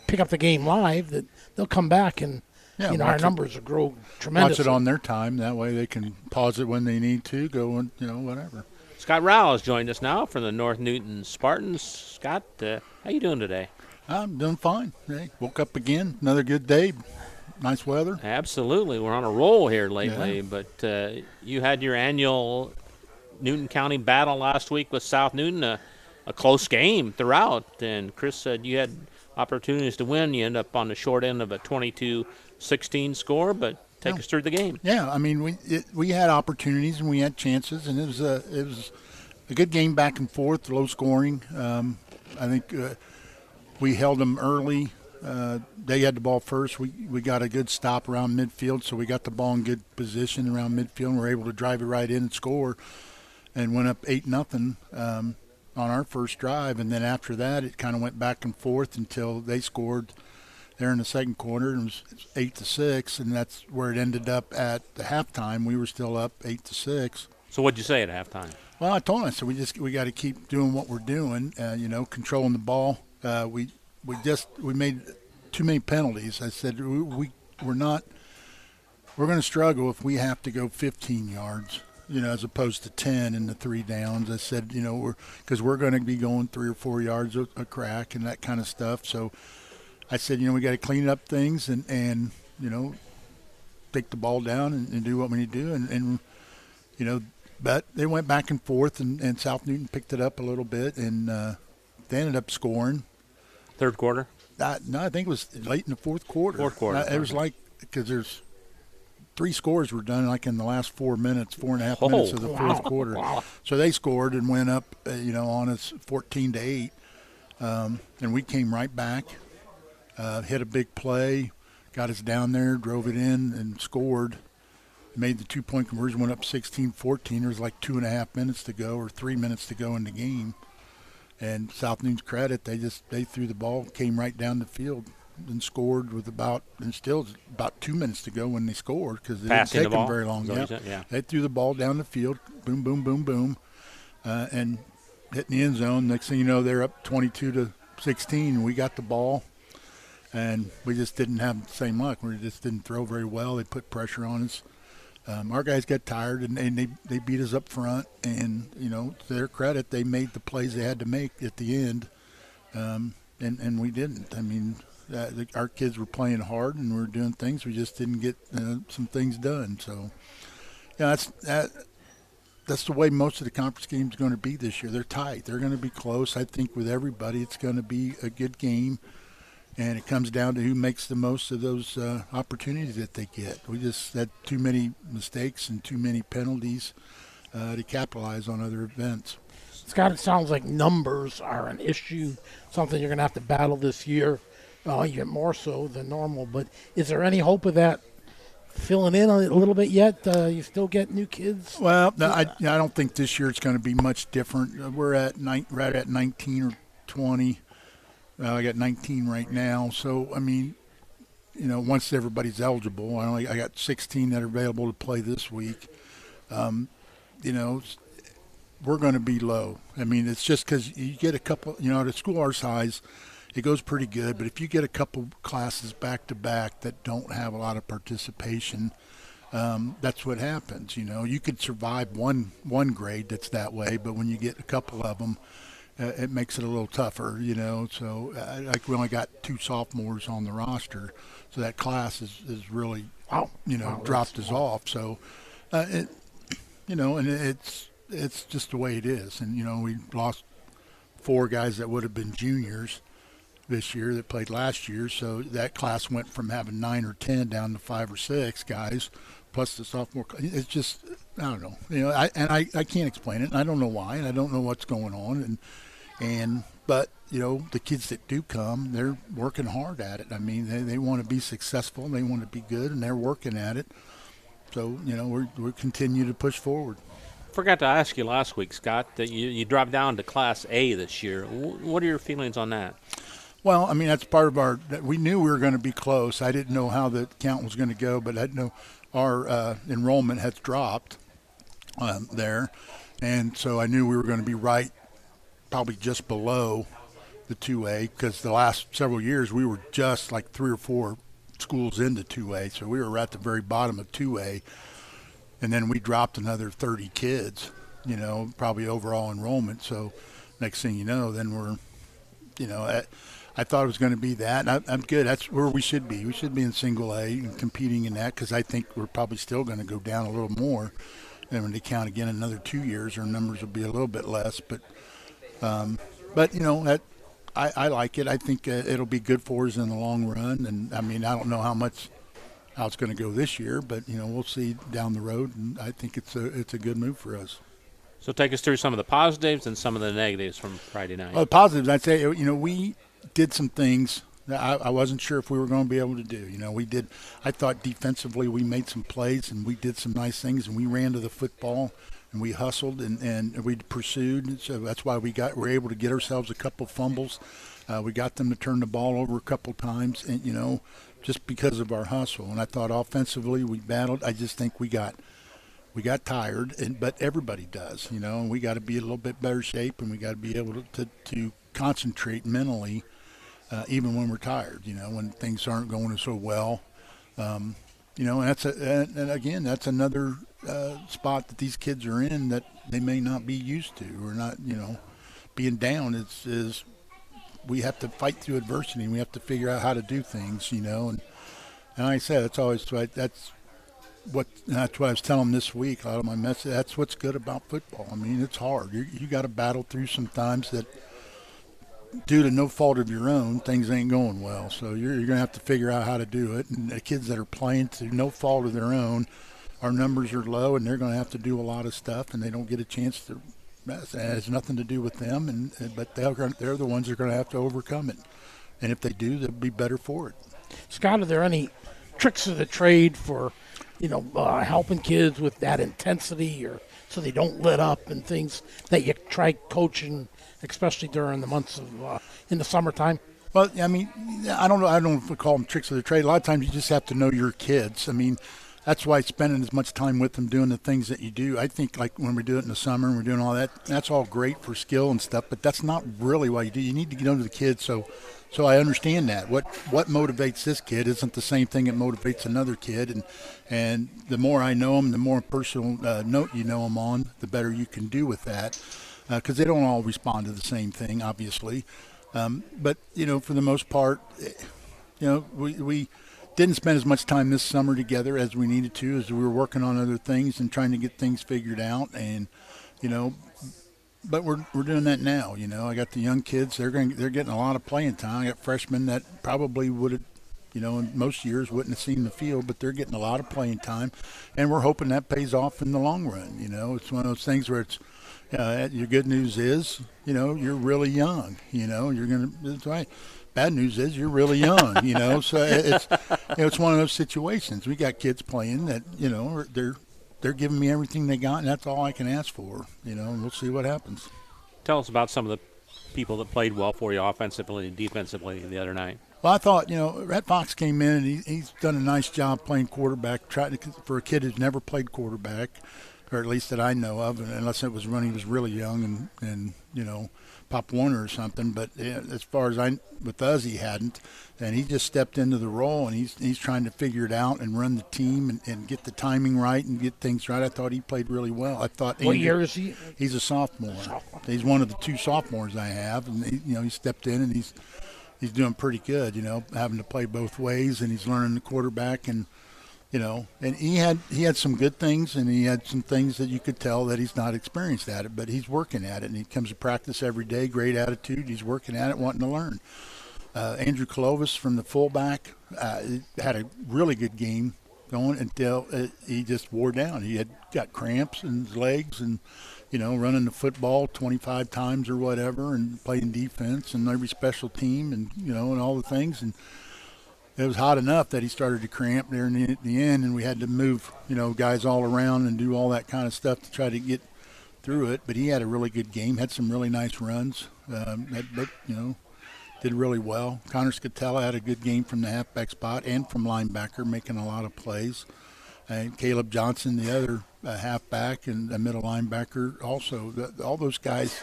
Speaker 2: pick up the game live. That they'll come back and our numbers will grow tremendously.
Speaker 9: Watch it on their time. That way they can pause it when they need to. Go and whatever.
Speaker 1: Scott Rowell has joined us now from the North Newton Spartans. Scott, how you doing today?
Speaker 9: I'm doing fine. Hey, woke up again. Another good day. Nice weather.
Speaker 1: Absolutely. We're on a roll here lately.
Speaker 9: Yeah.
Speaker 1: But you had your annual Newton County battle last week with South Newton, a close game throughout. And Chris said you had opportunities to win. You end up on the short end of a 22-16 score, but take us through the game.
Speaker 9: Yeah, I mean, we had opportunities and we had chances, and it was a good game back and forth, low scoring. I think we held them early. They had the ball first. We got a good stop around midfield, so we got the ball in good position around midfield, and we were able to drive it right in and score, and went up 8-0 on our first drive. And then after that, it kind of went back and forth until they scored there in the second quarter. It was 8-6, and that's where it ended up at the halftime. We were still up 8-6.
Speaker 1: So what'd you say at halftime?
Speaker 9: Well, I told him, I said, we got to keep doing what we're doing, controlling the ball. We made too many penalties. I said we're going to struggle if we have to go 15 yards, as opposed to 10 in the 3 downs. I said, because we're going to be going 3 or 4 yards a crack and that kind of stuff. So I said, we got to clean up things and take the ball down and do what we need to do. And but they went back and forth, and South Newton picked it up a little bit, and they ended up scoring.
Speaker 1: Third quarter?
Speaker 9: No, I think it was late in the fourth quarter.
Speaker 1: Fourth quarter.
Speaker 9: It was because there's 3 scores were done like in the last 4 minutes, 4.5 minutes of the fourth quarter.
Speaker 2: Wow.
Speaker 9: So they scored and went up, on us 14-8, and we came right back, hit a big play, got us down there, drove it in, and scored. Made the 2-point conversion, went up 16-14. There was like 2.5 minutes to go or 3 minutes to go in the game. And South Newton's credit, they threw the ball, came right down the field, and scored with about 2 minutes to go when they scored, because it didn't take them very long. Yeah. They threw the ball down the field, boom, boom, boom, boom, and hit the end zone. Next thing you know, they're up 22-16, and we got the ball, and we just didn't have the same luck. We just didn't throw very well. They put pressure on us. Our guys got tired, and they beat us up front. And, to their credit, they made the plays they had to make at the end, and we didn't. I mean, our kids were playing hard, and we were doing things. We just didn't get some things done. So, that's the way most of the conference games are going to be this year. They're tight. They're going to be close. I think with everybody it's going to be a good game. And it comes down to who makes the most of those opportunities that they get. We just had too many mistakes and too many penalties to capitalize on other events.
Speaker 2: Scott, it sounds like numbers are an issue, something you're going to have to battle this year, even more so than normal. But is there any hope of that filling in a little bit yet? You still get new kids?
Speaker 9: Well, no, I don't think this year it's going to be much different. We're at right at 19 or 20. I got 19 right now. So, I mean, once everybody's eligible, I got 16 that are available to play this week. We're going to be low. I mean, it's just because you get a couple, at a school our size, it goes pretty good. But if you get a couple classes back-to-back that don't have a lot of participation, that's what happens. You could survive one grade that's that way, but when you get a couple of them, it makes it a little tougher, So, like we only got 2 sophomores on the roster, so that class is really, dropped us off. So, and it's just the way it is. And we lost 4 guys that would have been juniors this year that played last year. So that class went from having 9 or 10 down to 5 or 6 guys, plus the sophomore. It's just, I don't know. I can't explain it. And I don't know why, and I don't know what's going on. But the kids that do come, they're working hard at it. I mean, they want to be successful, they want to be good, and they're working at it. So, we continue to push forward.
Speaker 1: Forgot to ask you last week, Scott, that you dropped down to Class A this year. What are your feelings on that?
Speaker 9: Well, I mean, that's part of we knew we were going to be close. I didn't know how the count was going to go, but I know our enrollment has dropped there. And so I knew we were going to be right, probably just below the 2A, because the last several years we were just like 3 or 4 schools into 2A. So we were at the very bottom of 2A. And then we dropped another 30 kids, probably overall enrollment. So next thing you know, then we're, I thought it was going to be that. I'm good. That's where we should be. We should be in single A and competing in that, because I think we're probably still going to go down a little more. And when they count again another 2 years, our numbers will be a little bit less. But I like it. I think it'll be good for us in the long run. And, I mean, I don't know how it's going to go this year, but we'll see down the road, and I think it's a good move for us.
Speaker 1: So take us through some of the positives and some of the negatives from Friday night.
Speaker 9: Well, the positives, I'd say, we did some things that I wasn't sure if we were going to be able to do. I thought defensively we made some plays and we did some nice things, and we ran to the football and we hustled and we pursued. So that's why we were able to get ourselves a couple fumbles. We got them to turn the ball over a couple times, and just because of our hustle. And I thought offensively we battled. I just think we got tired, but everybody does, and we got to be a little bit better shape, and we got to be able to concentrate mentally, even when we're tired, when things aren't going so well. And that's another spot that these kids are in that they may not be used to, or not, being down is we have to fight through adversity, and we have to figure out how to do things, and like I said, that's what I was telling them this week. A lot of my message. That's what's good about football. I mean, it's hard. You got to battle through some times that, due to no fault of your own, things ain't going well. So you're going to have to figure out how to do it. And the kids that are playing through no fault of their own, our numbers are low, and they're going to have to do a lot of stuff, and they don't get a chance to. It has nothing to do with them, but they're the ones that are going to have to overcome it. And if they do, they'll be better for it.
Speaker 2: Scott, are there any tricks of the trade for, helping kids with that intensity, or so they don't let up, and things that you try coaching, especially during the months of in the summertime?
Speaker 9: Well, I mean, I don't know. I don't know if we call them tricks of the trade. A lot of times you just have to know your kids. I mean, that's why spending as much time with them doing the things that you do. I think, like when we do it in the summer and we're doing all that, that's all great for skill and stuff, but that's not really why you do. You need to get into the kids. So I understand that. What motivates this kid isn't the same thing that motivates another kid. And the more I know them, the more personal note you know them on, the better you can do with that. Because they don't all respond to the same thing, obviously. But, for the most part, we didn't spend as much time this summer together as we needed to, as we were working on other things and trying to get things figured out. And, but we're doing that now. I got the young kids; they're getting a lot of playing time. I got freshmen that probably would have, in most years wouldn't have seen the field, but they're getting a lot of playing time, and we're hoping that pays off in the long run. It's one of those things where it's. Your good news is, you're really young. That's right. Bad news is you're really young. So it's one of those situations. We got kids playing that, they're giving me everything they got, and that's all I can ask for. And we'll see what happens.
Speaker 1: Tell us about some of the people that played well for you offensively and defensively the other night.
Speaker 9: Well, I thought, Red Fox came in and he's done a nice job playing quarterback. For a kid who's never played quarterback, or at least that I know of, unless it was when he was really young and Pop Warner or something. But as far as with us, he hadn't. And he just stepped into the role, and he's trying to figure it out and run the team and get the timing right and get things right. I thought he played really well. I thought.
Speaker 2: What year is he?
Speaker 9: He's a sophomore. He's one of the 2 sophomores I have, and he stepped in and he's doing pretty good. Having to play both ways, and he's learning the quarterback and. And he had some good things, and he had some things that you could tell that he's not experienced at it, but he's working at it, and he comes to practice every day, great attitude. He's working at it, wanting to learn. Andrew Clovis from the fullback had a really good game going until he just wore down. He had got cramps in his legs and, running the football 25 times or whatever and playing defense and every special team and, and all the things. And it was hot enough that he started to cramp there in the end, and we had to move, guys all around and do all that kind of stuff to try to get through it. But he had a really good game, had some really nice runs, did really well. Connor Scatella had a good game from the halfback spot and from linebacker, making a lot of plays. And Caleb Johnson, the other halfback and a middle linebacker, also. All those guys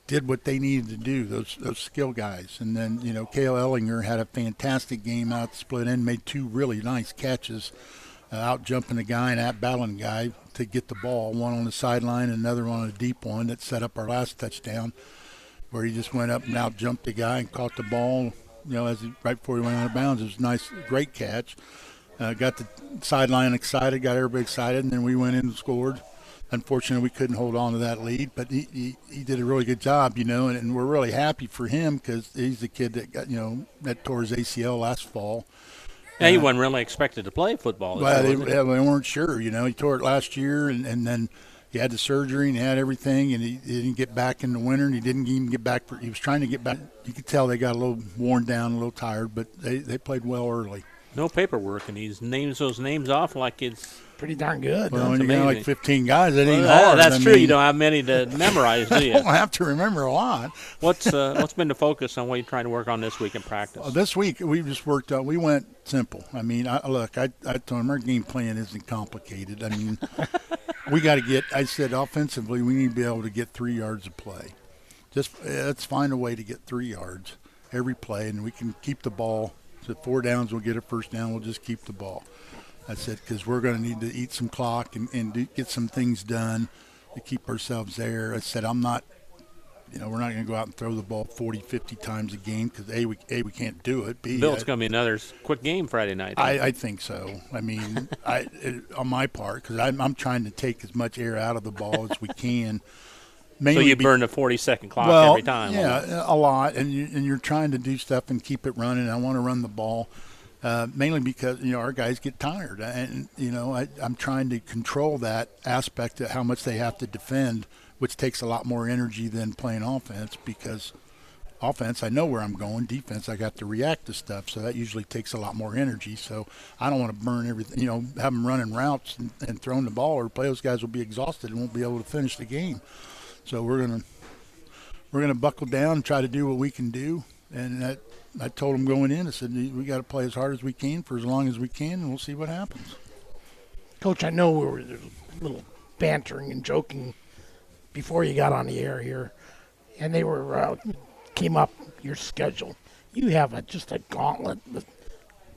Speaker 9: did what they needed to do, those skill guys. And then, Cale Ellinger had a fantastic game out the split end, made 2 really nice catches, out jumping a guy and out battling a guy to get the ball, one on the sideline and another on a deep one that set up our last touchdown, where he just went up and out jumped the guy and caught the ball, right before he went out of bounds. It was a nice, great catch. Got the sideline excited, got everybody excited, and then we went in and scored. Unfortunately, we couldn't hold on to that lead, but he did a really good job, and we're really happy for him because he's the kid that got, that tore his ACL last fall.
Speaker 1: Yeah, he wasn't really expected to play football.
Speaker 9: Well, they weren't sure, He tore it last year, and then he had the surgery and he had everything, and he didn't get back in the winter, and he didn't even get back. He was trying to get back. You could tell they got a little worn down, a little tired, but they played well early.
Speaker 1: No paperwork, and he names those names off like it's
Speaker 2: pretty darn good.
Speaker 9: Well, when you got like 15 guys, that ain't
Speaker 1: hard.
Speaker 9: That's
Speaker 1: true. You don't have many to memorize, do you?
Speaker 9: I don't have to remember a lot.
Speaker 1: What's been the focus on what you're trying to work on this week in practice?
Speaker 9: This week we just worked on. We went simple. I mean, I told him our game plan isn't complicated. I mean, we got to get. I said offensively, we need to be able to get 3 yards of play. Just let's find a way to get 3 yards every play, and we can keep the ball. So 4 downs, we'll get a first down. We'll just keep the ball. I said, because we're going to need to eat some clock and get some things done to keep ourselves there. I said, I'm not, we're not going to go out and throw the ball 40, 50 times a game because, A, we can't do it. B,
Speaker 1: Bill, it's going to be another quick game Friday night.
Speaker 9: I think so. I mean, on my part, because I'm trying to take as much air out of the ball as we can.
Speaker 1: So you burn a 40-second clock every time.
Speaker 9: Yeah, a lot, and you're trying to do stuff and keep it running. I want to run the ball, mainly because our guys get tired, and I'm trying to control that aspect of how much they have to defend, which takes a lot more energy than playing offense. Because offense, I know where I'm going. Defense, I got to react to stuff, so that usually takes a lot more energy. So I don't want to burn everything. Have them running routes and throwing the ball, or those guys will be exhausted and won't be able to finish the game. So we're gonna buckle down and try to do what we can do. And I told them going in, I said, we got to play as hard as we can for as long as we can, and we'll see what happens.
Speaker 2: Coach, I know we were a little bantering and joking before you got on the air here, and they came up your schedule. You have just a gauntlet that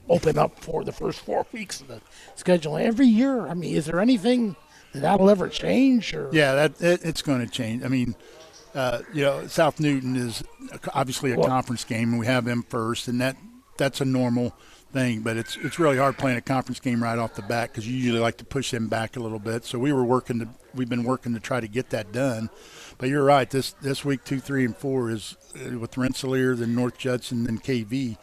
Speaker 2: open up for the first 4 weeks of the schedule every year. I mean, is there anything that'll ever change? Or?
Speaker 9: Yeah, it's going to change. I mean, South Newton is obviously a conference game, and we have them first, and that's a normal thing. But it's really hard playing a conference game right off the bat because you usually like to push them back a little bit. So we've been working to try to get that done. But you're right. This week 2, 3, and 4 is with Rensselaer, then North Judson, then KV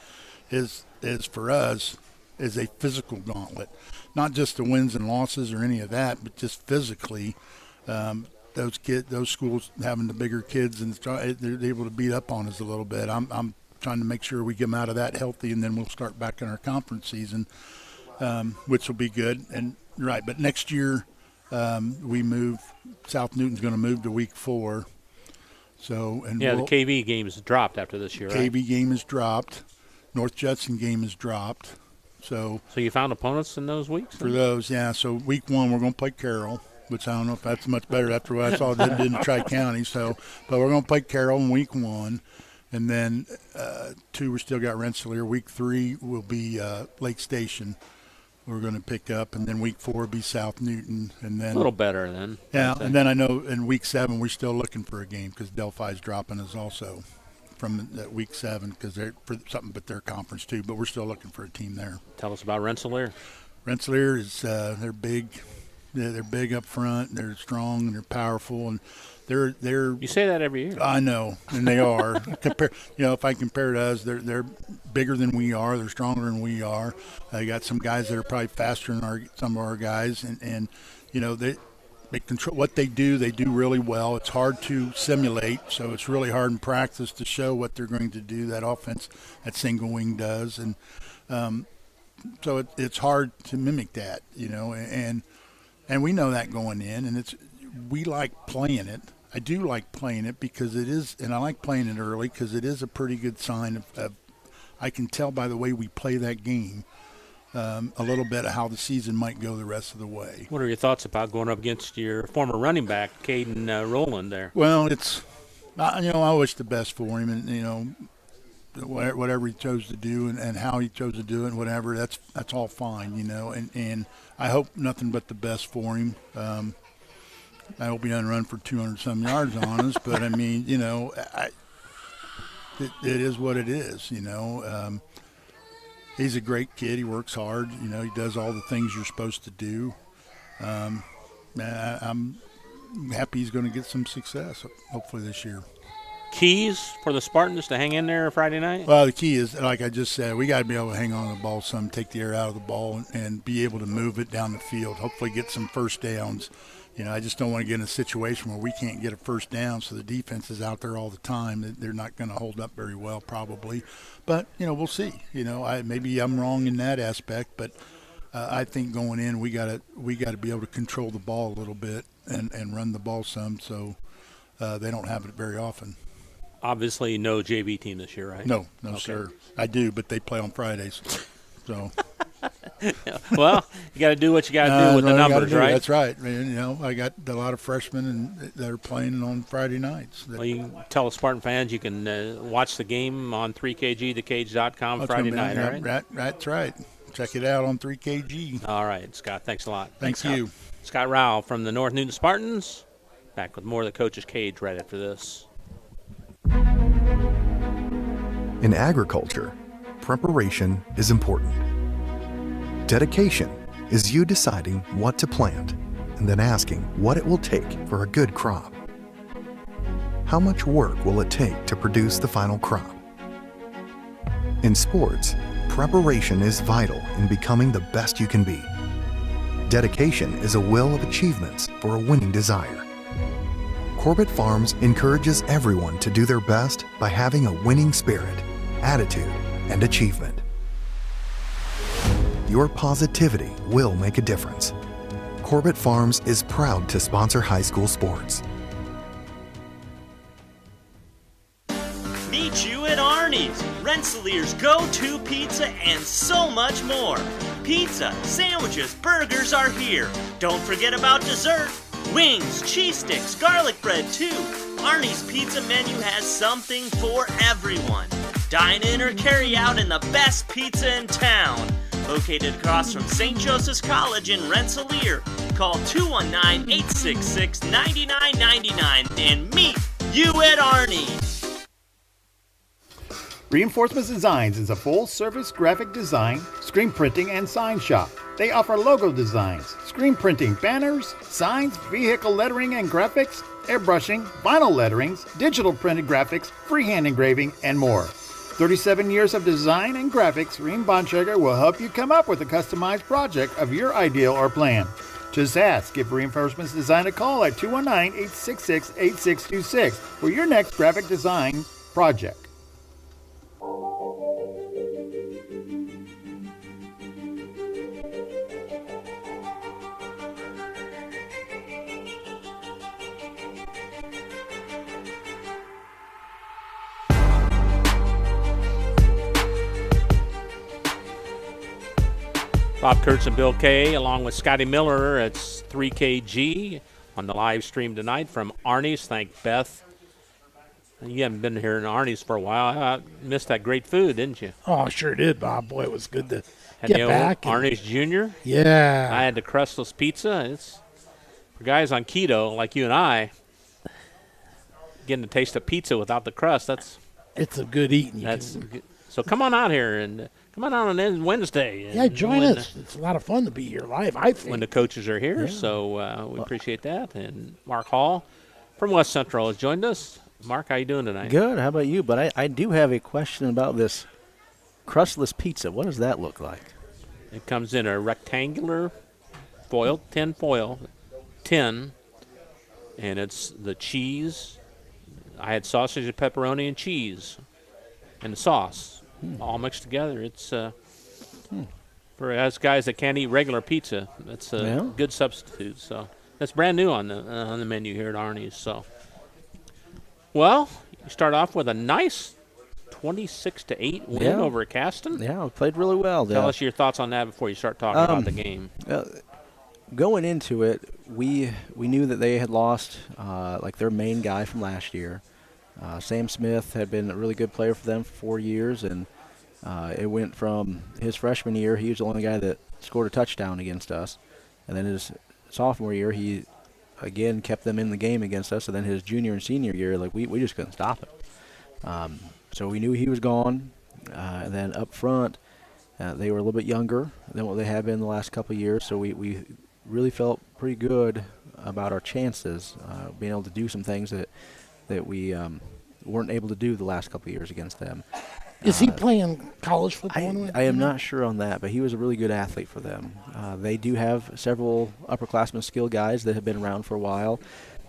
Speaker 9: is for us is a physical gauntlet. Not just the wins and losses or any of that, but just physically, those schools having the bigger kids and they're able to beat up on us a little bit. I'm trying to make sure we get them out of that healthy, and then we'll start back in our conference season, which will be good. And right, but next year we move. South Newton's going to move to week 4. So
Speaker 1: the KV game is dropped after this year.
Speaker 9: KV game is dropped. North Judson game is dropped. So
Speaker 1: you found opponents in those weeks?
Speaker 9: For those, yeah. So week 1 we're going to play Carroll, which I don't know if that's much better after what I saw did in Tri-County. But we're going to play Carroll in week 1, and then 2 we still got Rensselaer. Week 3 will be Lake Station. We're going to pick up, and then week 4 will be South Newton, and then
Speaker 1: a little better then.
Speaker 9: Yeah, and then I know in week 7 we're still looking for a game because Delphi's dropping us also from that week 7 because they're for something but their conference too, but we're still looking for a team there.
Speaker 1: Tell us about Rensselaer.
Speaker 9: Rensselaer is they're big. They're big up front. They're strong and they're powerful, and they're.
Speaker 1: You say that every year.
Speaker 9: I know, and they are. If I compare to us, they're bigger than we are. They're stronger than we are. They got some guys that are probably faster than some of our guys, and they control what they do. They do really well. It's hard to simulate, so it's really hard in practice to show what they're going to do. That offense, that single wing does, and so it's hard to mimic that, and we know that going in, and we like playing it. I do like playing it because it is, and I like playing it early because it is a pretty good sign of I can tell by the way we play that game a little bit of how the season might go the rest of the way.
Speaker 1: What are your thoughts about going up against your former running back, Caden Rowland there?
Speaker 9: Well, I wish the best for him, and whatever he chose to do and how he chose to do it and whatever, that's all fine, and I hope nothing but the best for him. I hope he doesn't run for 200-some yards on us, but, I mean, it is what it is, He's a great kid. He works hard. He does all the things you're supposed to do. I'm happy he's going to get some success, hopefully this year.
Speaker 1: Keys for the Spartans to hang in there Friday night?
Speaker 9: Well, the key is, like I just said, we got to be able to hang on to the ball some, take the air out of the ball, and be able to move it down the field, hopefully get some first downs. I just don't want to get in a situation where we can't get a first down, so the defense is out there all the time. They're not going to hold up very well probably. But, we'll see. Maybe I'm wrong in that aspect, but I think going in we got to be able to control the ball a little bit and run the ball some, so they don't have it very often.
Speaker 1: Obviously no JV team this year, right?
Speaker 9: No,
Speaker 1: okay.
Speaker 9: Sir. I do, but they play on Fridays. So
Speaker 1: well, you got to do what you got to do with the numbers, right?
Speaker 9: That's right. I got a lot of freshmen that are playing on Friday nights.
Speaker 1: Well, you can tell the Spartan fans you can watch the game on 3kgthecage.com Friday night, right?
Speaker 9: That's right. Check it out on 3KG.
Speaker 1: All right, Scott. Thanks a lot.
Speaker 9: Thank you.
Speaker 1: Scott Rao from the North Newton Spartans. Back with more of the Coach's Cage right after this.
Speaker 10: In agriculture, preparation is important. Dedication is you deciding what to plant and then asking what it will take for a good crop. How much work will it take to produce the final crop? In sports, preparation is vital in becoming the best you can be. Dedication is a will of achievements for a winning desire. Corbett Farms encourages everyone to do their best by having a winning spirit, attitude, and achievement. Your positivity will make a difference. Corbett Farms is proud to sponsor high school sports.
Speaker 5: Meet you at Arnie's, Rensselaer's go-to pizza and so much more. Pizza, sandwiches, burgers are here. Don't forget about dessert. Wings, cheese sticks, garlic bread too. Arnie's pizza menu has something for everyone. Dine in or carry out in the best pizza in town. Located across from St. Joseph's College in Rensselaer. Call 219-866-9999 and meet you at Arnie's.
Speaker 11: Reinforcements Designs is a full-service graphic design, screen printing, and sign shop. They offer logo designs, screen printing, banners, signs, vehicle lettering and graphics, airbrushing, vinyl letterings, digital printed graphics, freehand engraving, and more. 37 years of design and graphics, Reem Bontrager will help you come up with a customized project of your ideal or plan. Just ask, give Reinforcements Design a call at 219-866-8626 for your next graphic design project.
Speaker 1: Bob Kurtz and Bill Kay, along with Scotty Miller. It's 3KG on the live stream tonight from Arnie's. Thank Beth. You haven't been here in Arnie's for a while. I missed that great food, didn't you?
Speaker 2: Oh, I sure did, Bob. Boy, it was good to
Speaker 1: Had
Speaker 2: get
Speaker 1: the old
Speaker 2: back.
Speaker 1: Arnie's Jr.
Speaker 2: Yeah.
Speaker 1: I had the Crustless Pizza. It's for guys on keto like you and I. Getting to taste a pizza without the crust.
Speaker 2: It's a good eating.
Speaker 1: Good. So come on out here and Come on Wednesday.
Speaker 2: Yeah, join us. It's a lot of fun to be here live, I think.
Speaker 1: When the coaches are here, so we appreciate that. And Mark Hall from West Central has joined us. Mark, how you doing tonight?
Speaker 12: Good. How about you? But I do have a question about this Crustless Pizza. What does that look like?
Speaker 1: It comes in a rectangular tin foil tin, and it's the cheese. I had sausage and pepperoni and cheese and the sauce all mixed together. It's for us guys that can't eat regular pizza, that's a good substitute. So that's brand new on the menu here at Arnie's. So, well, you start off with a nice 26-8 win over Caston.
Speaker 12: Yeah, we played really well.
Speaker 1: Tell us your thoughts on that before you start talking about the game.
Speaker 12: Going into it, we knew that they had lost their main guy from last year. Sam Smith had been a really good player for them for 4 years, and it went from his freshman year, he was the only guy that scored a touchdown against us, and then his sophomore year, he again kept them in the game against us, and then his junior and senior year, we just couldn't stop him. So we knew he was gone, and then up front, they were a little bit younger than what they had been the last couple of years, so we really felt pretty good about our chances, being able to do some things that we weren't able to do the last couple of years against them.
Speaker 2: Is he playing college football?
Speaker 12: I am not sure on that, but he was a really good athlete for them. They do have several upperclassmen skill guys that have been around for a while.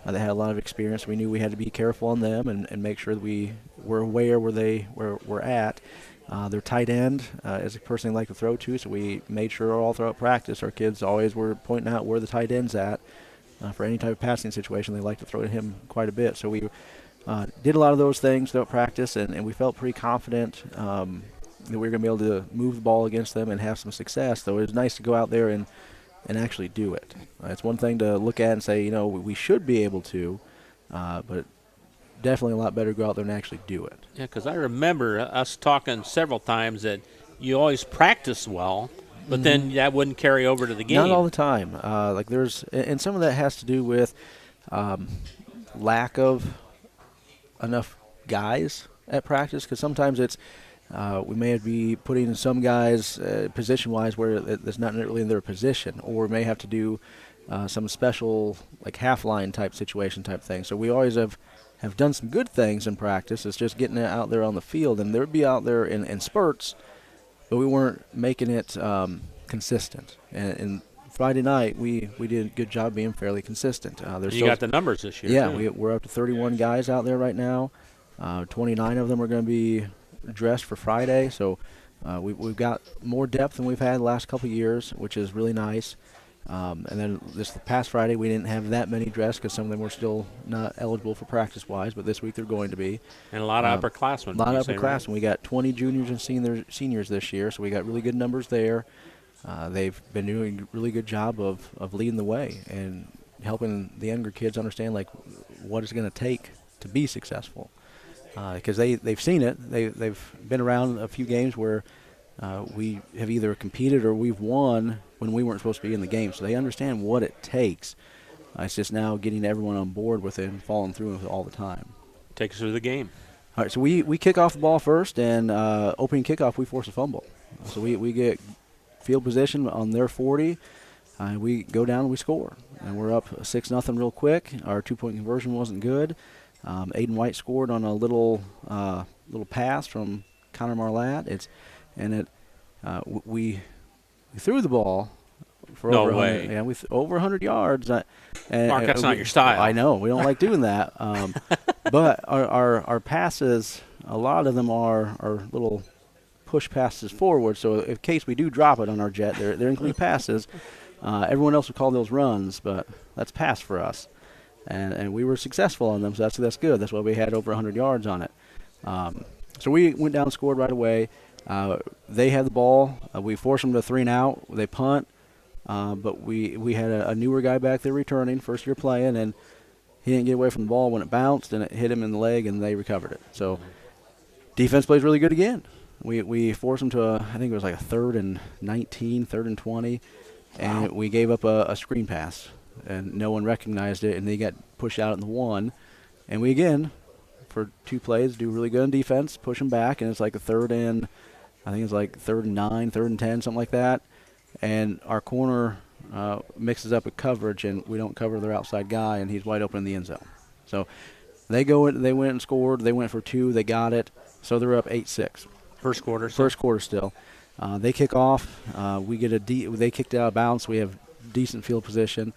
Speaker 12: They had a lot of experience. We knew we had to be careful on them and make sure that we were aware where we're at. Their tight end is a person they like to throw to, so we made sure all throughout practice our kids always were pointing out where the tight end's at. For any type of passing situation, they like to throw to him quite a bit. So we did a lot of those things throughout practice, and we felt pretty confident that we were going to be able to move the ball against them and have some success. So it was nice to go out there and actually do it. It's one thing to look at and say, we should be able to, but definitely a lot better to go out there and actually do it.
Speaker 1: Yeah, because I remember us talking several times that you always practice well, but then that wouldn't carry over to the game.
Speaker 12: Not all the time. And some of that has to do with lack of enough guys at practice, because sometimes it's we may be putting some guys position-wise where it's not really in their position, or we may have to do some special half-line type situation type thing. So we always have done some good things in practice. It's just getting it out there on the field, and there would be out there in spurts, but we weren't making it consistent. And Friday night, we did a good job being fairly consistent.
Speaker 1: You got the numbers this year.
Speaker 12: Yeah, we're up to 31 guys out there right now. 29 of them are going to be dressed for Friday, so we've got more depth than we've had the last couple of years, which is really nice. And then this past Friday, we didn't have that many dressed because some of them were still not eligible for practice-wise, but this week they're going to be.
Speaker 1: And a lot of upperclassmen.
Speaker 12: A lot of upperclassmen. We got 20 juniors and seniors this year, so we got really good numbers there. They've been doing a really good job of leading the way and helping the younger kids understand what it's going to take to be successful. Because they've seen it. They've been around a few games where we have either competed or we've won when we weren't supposed to be in the game. So they understand what it takes. It's just now getting everyone on board with it and following through with it all the time.
Speaker 1: Take us through the game.
Speaker 12: All right, so we kick off the ball first, and opening kickoff, we force a fumble. So we get field position on their 40. We go down and we score. And we're up 6-0 real quick. Our two-point conversion wasn't good. Aiden White scored on a little pass from Connor Marlatt. We threw the ball for
Speaker 1: no
Speaker 12: over
Speaker 1: way.
Speaker 12: 100, yeah, over 100 yards.
Speaker 1: Mark, that's not your style.
Speaker 12: I know. We don't like doing that. But our passes, a lot of them are little push passes forward. So in case we do drop it on our jet, they're incomplete passes. Everyone else would call those runs, but that's pass for us. And we were successful on them, so that's good. That's why we had over 100 yards on it. So we went down and scored right away. They had the ball. We forced them to 3-and-out. They punt. But we had a newer guy back there returning, first year playing, and he didn't get away from the ball when it bounced, and it hit him in the leg, and they recovered it. So defense plays really good again. We forced them to I think it was a 3rd and 19, 3rd and 20, and we gave up a screen pass, and no one recognized it, and they got pushed out in the 1. And we, again, for 2 plays, do really good on defense, push them back, and it's a 3rd and I think it's like 3rd and 9, 3rd and 10, something like that. And our corner mixes up a coverage, and we don't cover their outside guy, and he's wide open in the end zone. So they went and scored. They went for 2. They got it. So they're up 8-6.
Speaker 1: First quarter.
Speaker 12: First quarter still. They kick off. We get they kicked out of bounds. We have decent field position,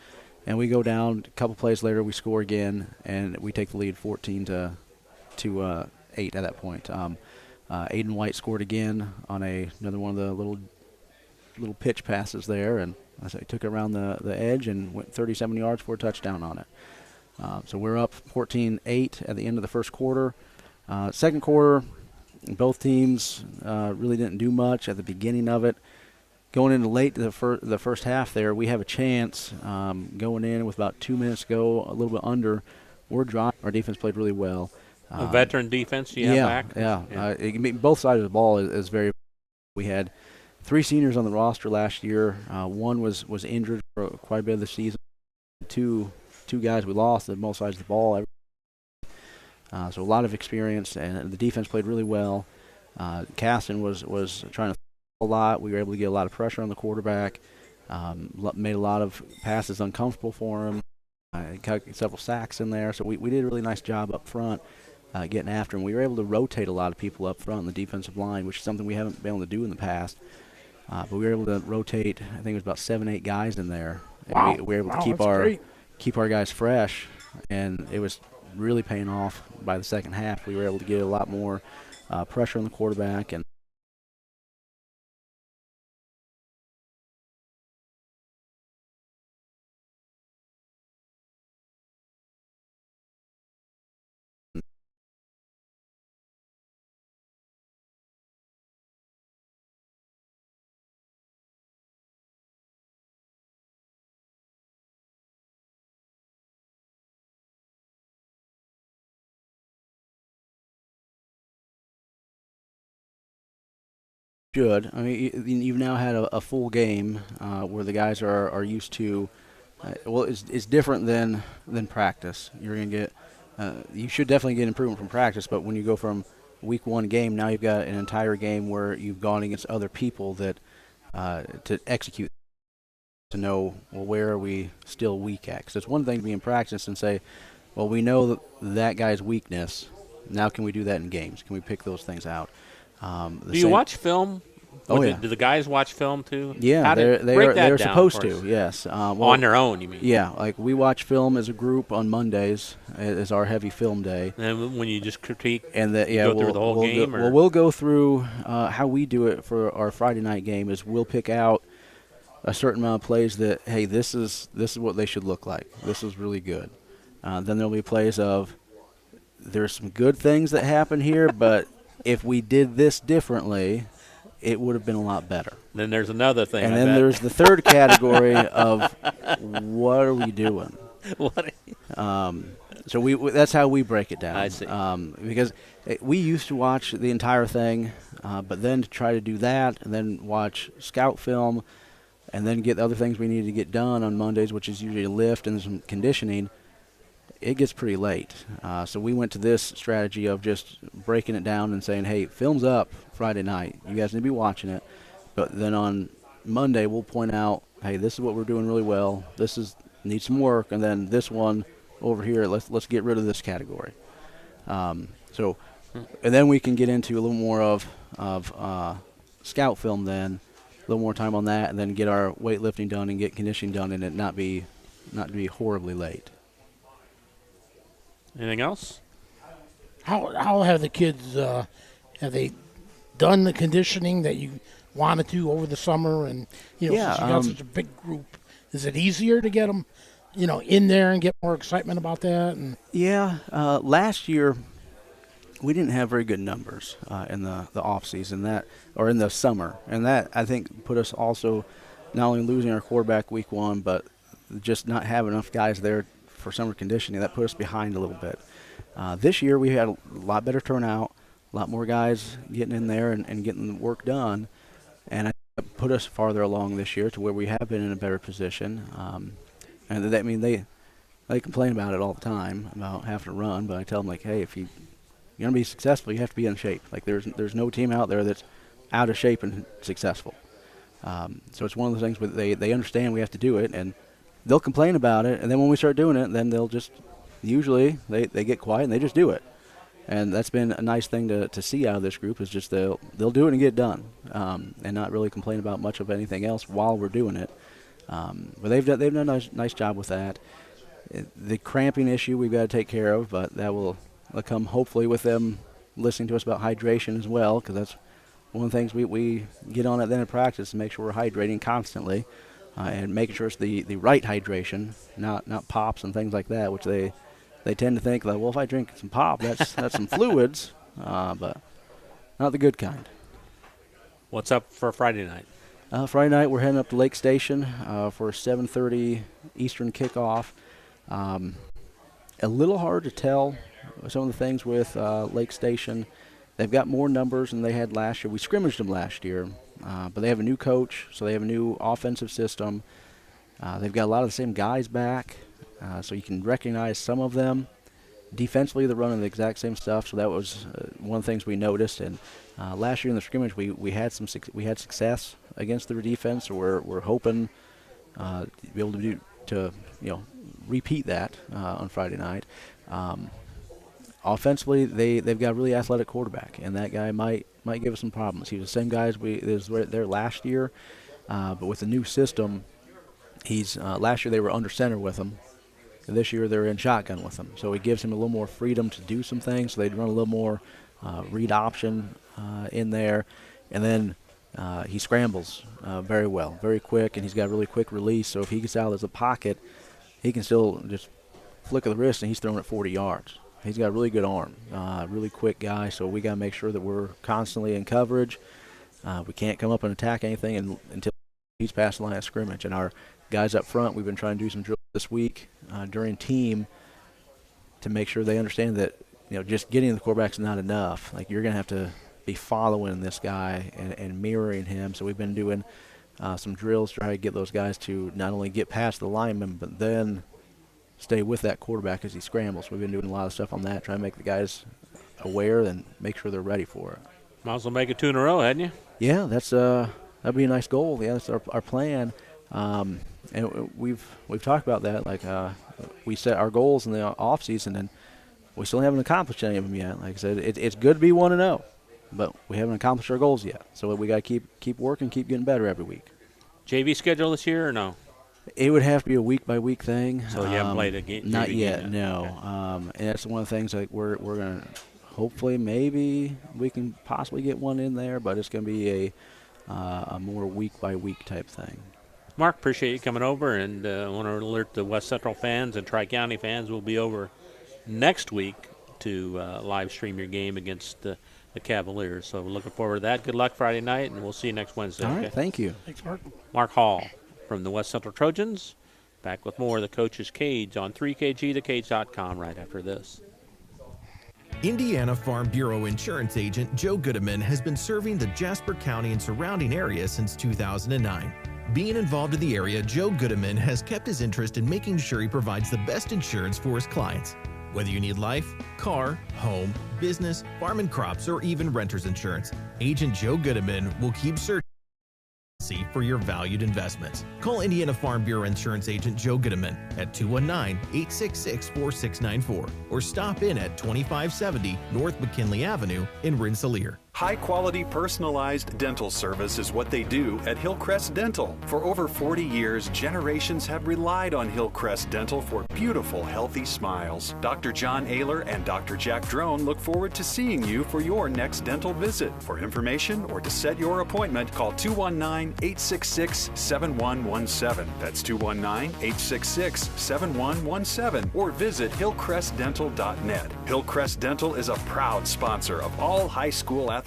Speaker 12: and we go down. A couple plays later, we score again, and we take the lead 14 to 8 at that point. Aiden White scored again on another one of the little pitch passes there, and I say took it around the edge and went 37 yards for a touchdown on it. So we're up 14-8 at the end of the first quarter. Second quarter, both teams really didn't do much at the beginning of it. Going into late the first half there, we have a chance going in with about 2 minutes to go, a little bit under. We're dry. Our defense played really well.
Speaker 1: A veteran defense you have back?
Speaker 12: Yeah. Both sides of the ball is very. We had 3 seniors on the roster last year. One was injured for quite a bit of the season. Two guys we lost at both sides of the ball. So a lot of experience, and the defense played really well. Caston was trying to a lot. We were able to get a lot of pressure on the quarterback. Made a lot of passes uncomfortable for him. Got several sacks in there. So we did a really nice job up front getting after him. We were able to rotate a lot of people up front in the defensive line, which is something we haven't been able to do in the past. But we were able to rotate, I think it was about 7-8 guys in there. And
Speaker 2: wow.
Speaker 12: we were able to keep our guys fresh, and it was really paying off by the second half. We were able to get a lot more pressure on the quarterback, and should. I mean, you've now had a full game where the guys are used to. Well, it's different than practice. You're gonna get. You should definitely get improvement from practice, but when you go from week 1 game, now you've got an entire game where you've gone against other people that to execute. To know, well, where are we still weak at? Because it's one thing to be in practice and say, well, we know that guy's weakness. Now can we do that in games? Can we pick those things out?
Speaker 1: Do you watch film?
Speaker 12: Oh, yeah.
Speaker 1: Do the guys watch film, too?
Speaker 12: Yeah, they're supposed to, yes.
Speaker 1: On their own, you mean?
Speaker 12: Yeah, like we watch film as a group on Mondays is our heavy film day.
Speaker 1: And when you just critique,
Speaker 12: and
Speaker 1: go through the whole game?
Speaker 12: We'll go through how we do it for our Friday night game is we'll pick out a certain amount of plays that, hey, this is what they should look like. This is really good. Then there'll be plays of there's some good things that happen here, but if we did this differently, it would have been a lot better.
Speaker 1: Then there's another thing.
Speaker 12: And then there's the third category of what are we doing? So that's how we break it down.
Speaker 1: I see.
Speaker 12: Because we used to watch the entire thing, but then to try to do that and then watch scout film and then get the other things we need to get done on Mondays, which is usually a lift and some conditioning, it gets pretty late. So we went to this strategy of just breaking it down and saying, hey, film's up Friday night. You guys need to be watching it. But then on Monday we'll point out, hey, this is what we're doing really well. This needs some work. And then this one over here, let's get rid of this category. And then we can get into a little more of scout film then, a little more time on that, and then get our weightlifting done and get conditioning done and it not be horribly late.
Speaker 1: Anything else?
Speaker 2: How have the kids, have they done the conditioning that you wanted to over the summer? And, since you got such a big group, is it easier to get them, in there and get more excitement about that? And
Speaker 12: last year we didn't have very good numbers in the off season or in the summer, and that I think put us also not only losing our quarterback week 1, but just not having enough guys there for summer conditioning. That put us behind a little bit. This year we had a lot better turnout, a lot more guys getting in there and getting the work done, and it put us farther along this year to where we have been in a better position. And that they complain about it all the time about having to run, but I tell them, like, hey, if you're going to be successful, you have to be in shape. Like there's no team out there that's out of shape and successful. So it's one of those things where they understand we have to do it, and they'll complain about it, and then when we start doing it, then they'll just usually they get quiet and they just do it. And that's been a nice thing to see out of this group, is just they'll do it and get it done, and not really complain about much of anything else while we're doing it. But they've done a nice job with that. The cramping issue we've got to take care of, but that will come hopefully with them listening to us about hydration as well, because that's one of the things we get on at the end of practice to make sure we're hydrating constantly, and making sure it's the right hydration, not pops and things like that, which they tend to think that, well, if I drink some pop, that's some fluids, but not the good kind.
Speaker 1: What's up for Friday night?
Speaker 12: Friday night we're heading up to Lake Station for a 7:30 Eastern kickoff. A little hard to tell some of the things with Lake Station. They've got more numbers than they had last year. We scrimmaged them last year, but they have a new coach, so they have a new offensive system. They've got a lot of the same guys back, so you can recognize some of them. Defensively, they're running the exact same stuff, so that was one of the things we noticed. And last year in the scrimmage, we had success against their defense, so we're hoping to be able to repeat that on Friday night. Offensively, they've got a really athletic quarterback, and that guy might give us some problems. He was the same guy as was there last year, but with the new system, last year they were under center with him. And this year they're in shotgun with him, so it gives him a little more freedom to do some things. So they'd run a little more read option in there, and then he scrambles very well, very quick, and he's got a really quick release. So if he gets out of the pocket, he can still just flick of the wrist, and he's throwing it 40 yards. He's got a really good arm, really quick guy. So we got to make sure that we're constantly in coverage. We can't come up and attack anything until he's past the line of scrimmage. And our guys up front, we've been trying to do some drills this week during team to make sure they understand that just getting the quarterback's not enough. Like, you're going to have to be following this guy and mirroring him. So we've been doing some drills to try to get those guys to not only get past the lineman, but then stay with that quarterback as he scrambles. We've been doing a lot of stuff on that, trying to make the guys aware and make sure they're ready for it.
Speaker 1: Might as well make it 2 in a row, hadn't you?
Speaker 12: Yeah, that'd be a nice goal. Yeah, that's our plan. And we've talked about that. Like, we set our goals in the off season, and we still haven't accomplished any of them yet. Like I said, it's good to be 1-0, but we haven't accomplished our goals yet. So we got to keep working, keep getting better every week.
Speaker 1: JV schedule this year or no?
Speaker 12: It would have to be a week-by-week thing.
Speaker 1: So you haven't played a game?
Speaker 12: Not yet,
Speaker 1: no.
Speaker 12: Okay. And that's one of the things, like, we're going to hopefully maybe we can possibly get one in there, but it's going to be a more week-by-week type thing.
Speaker 1: Mark, appreciate you coming over, and I want to alert the West Central fans and Tri-County fans will be over next week to live stream your game against the Cavaliers. So we're looking forward to that. Good luck Friday night, and we'll see you next Wednesday.
Speaker 12: All right, thank you.
Speaker 2: Thanks, Mark.
Speaker 1: Mark Hall from the West Central Trojans. Back with more of the Coach's Cage on 3KG, thecage.com right after this.
Speaker 13: Indiana Farm Bureau Insurance Agent Joe Goodeman has been serving the Jasper County and surrounding area since 2009. Being involved in the area, Joe Goodeman has kept his interest in making sure he provides the best insurance for his clients. Whether you need life, car, home, business, farm and crops, or even renter's insurance, Agent Joe Goodeman will keep searching for your valued investments. Call Indiana Farm Bureau Insurance Agent Joe Goodeman at 219-866-4694 or stop in at 2570 North McKinley Avenue in Rensselaer.
Speaker 4: High-quality personalized dental service is what they do at Hillcrest Dental. For over 40 years, generations have relied on Hillcrest Dental for beautiful, healthy smiles. Dr. John Ayler and Dr. Jack Drone look forward to seeing you for your next dental visit. For information or to set your appointment, call 219-866-7117. That's 219-866-7117 or visit hillcrestdental.net. Hillcrest Dental is a proud sponsor of all high school athletics.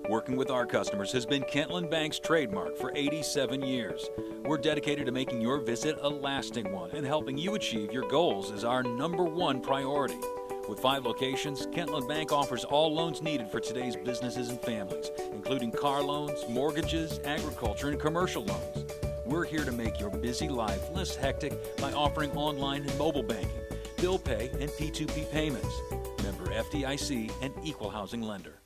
Speaker 8: Working with our customers has been Kentland Bank's trademark for 87 years. We're dedicated to making your visit a lasting one, and helping you achieve your goals is our #1 priority. With 5 locations, Kentland Bank offers all loans needed for today's businesses and families, including car loans, mortgages, agriculture, and commercial loans. We're here to make your busy life less hectic by offering online and mobile banking, bill pay, and P2P payments. Member FDIC and equal housing lender.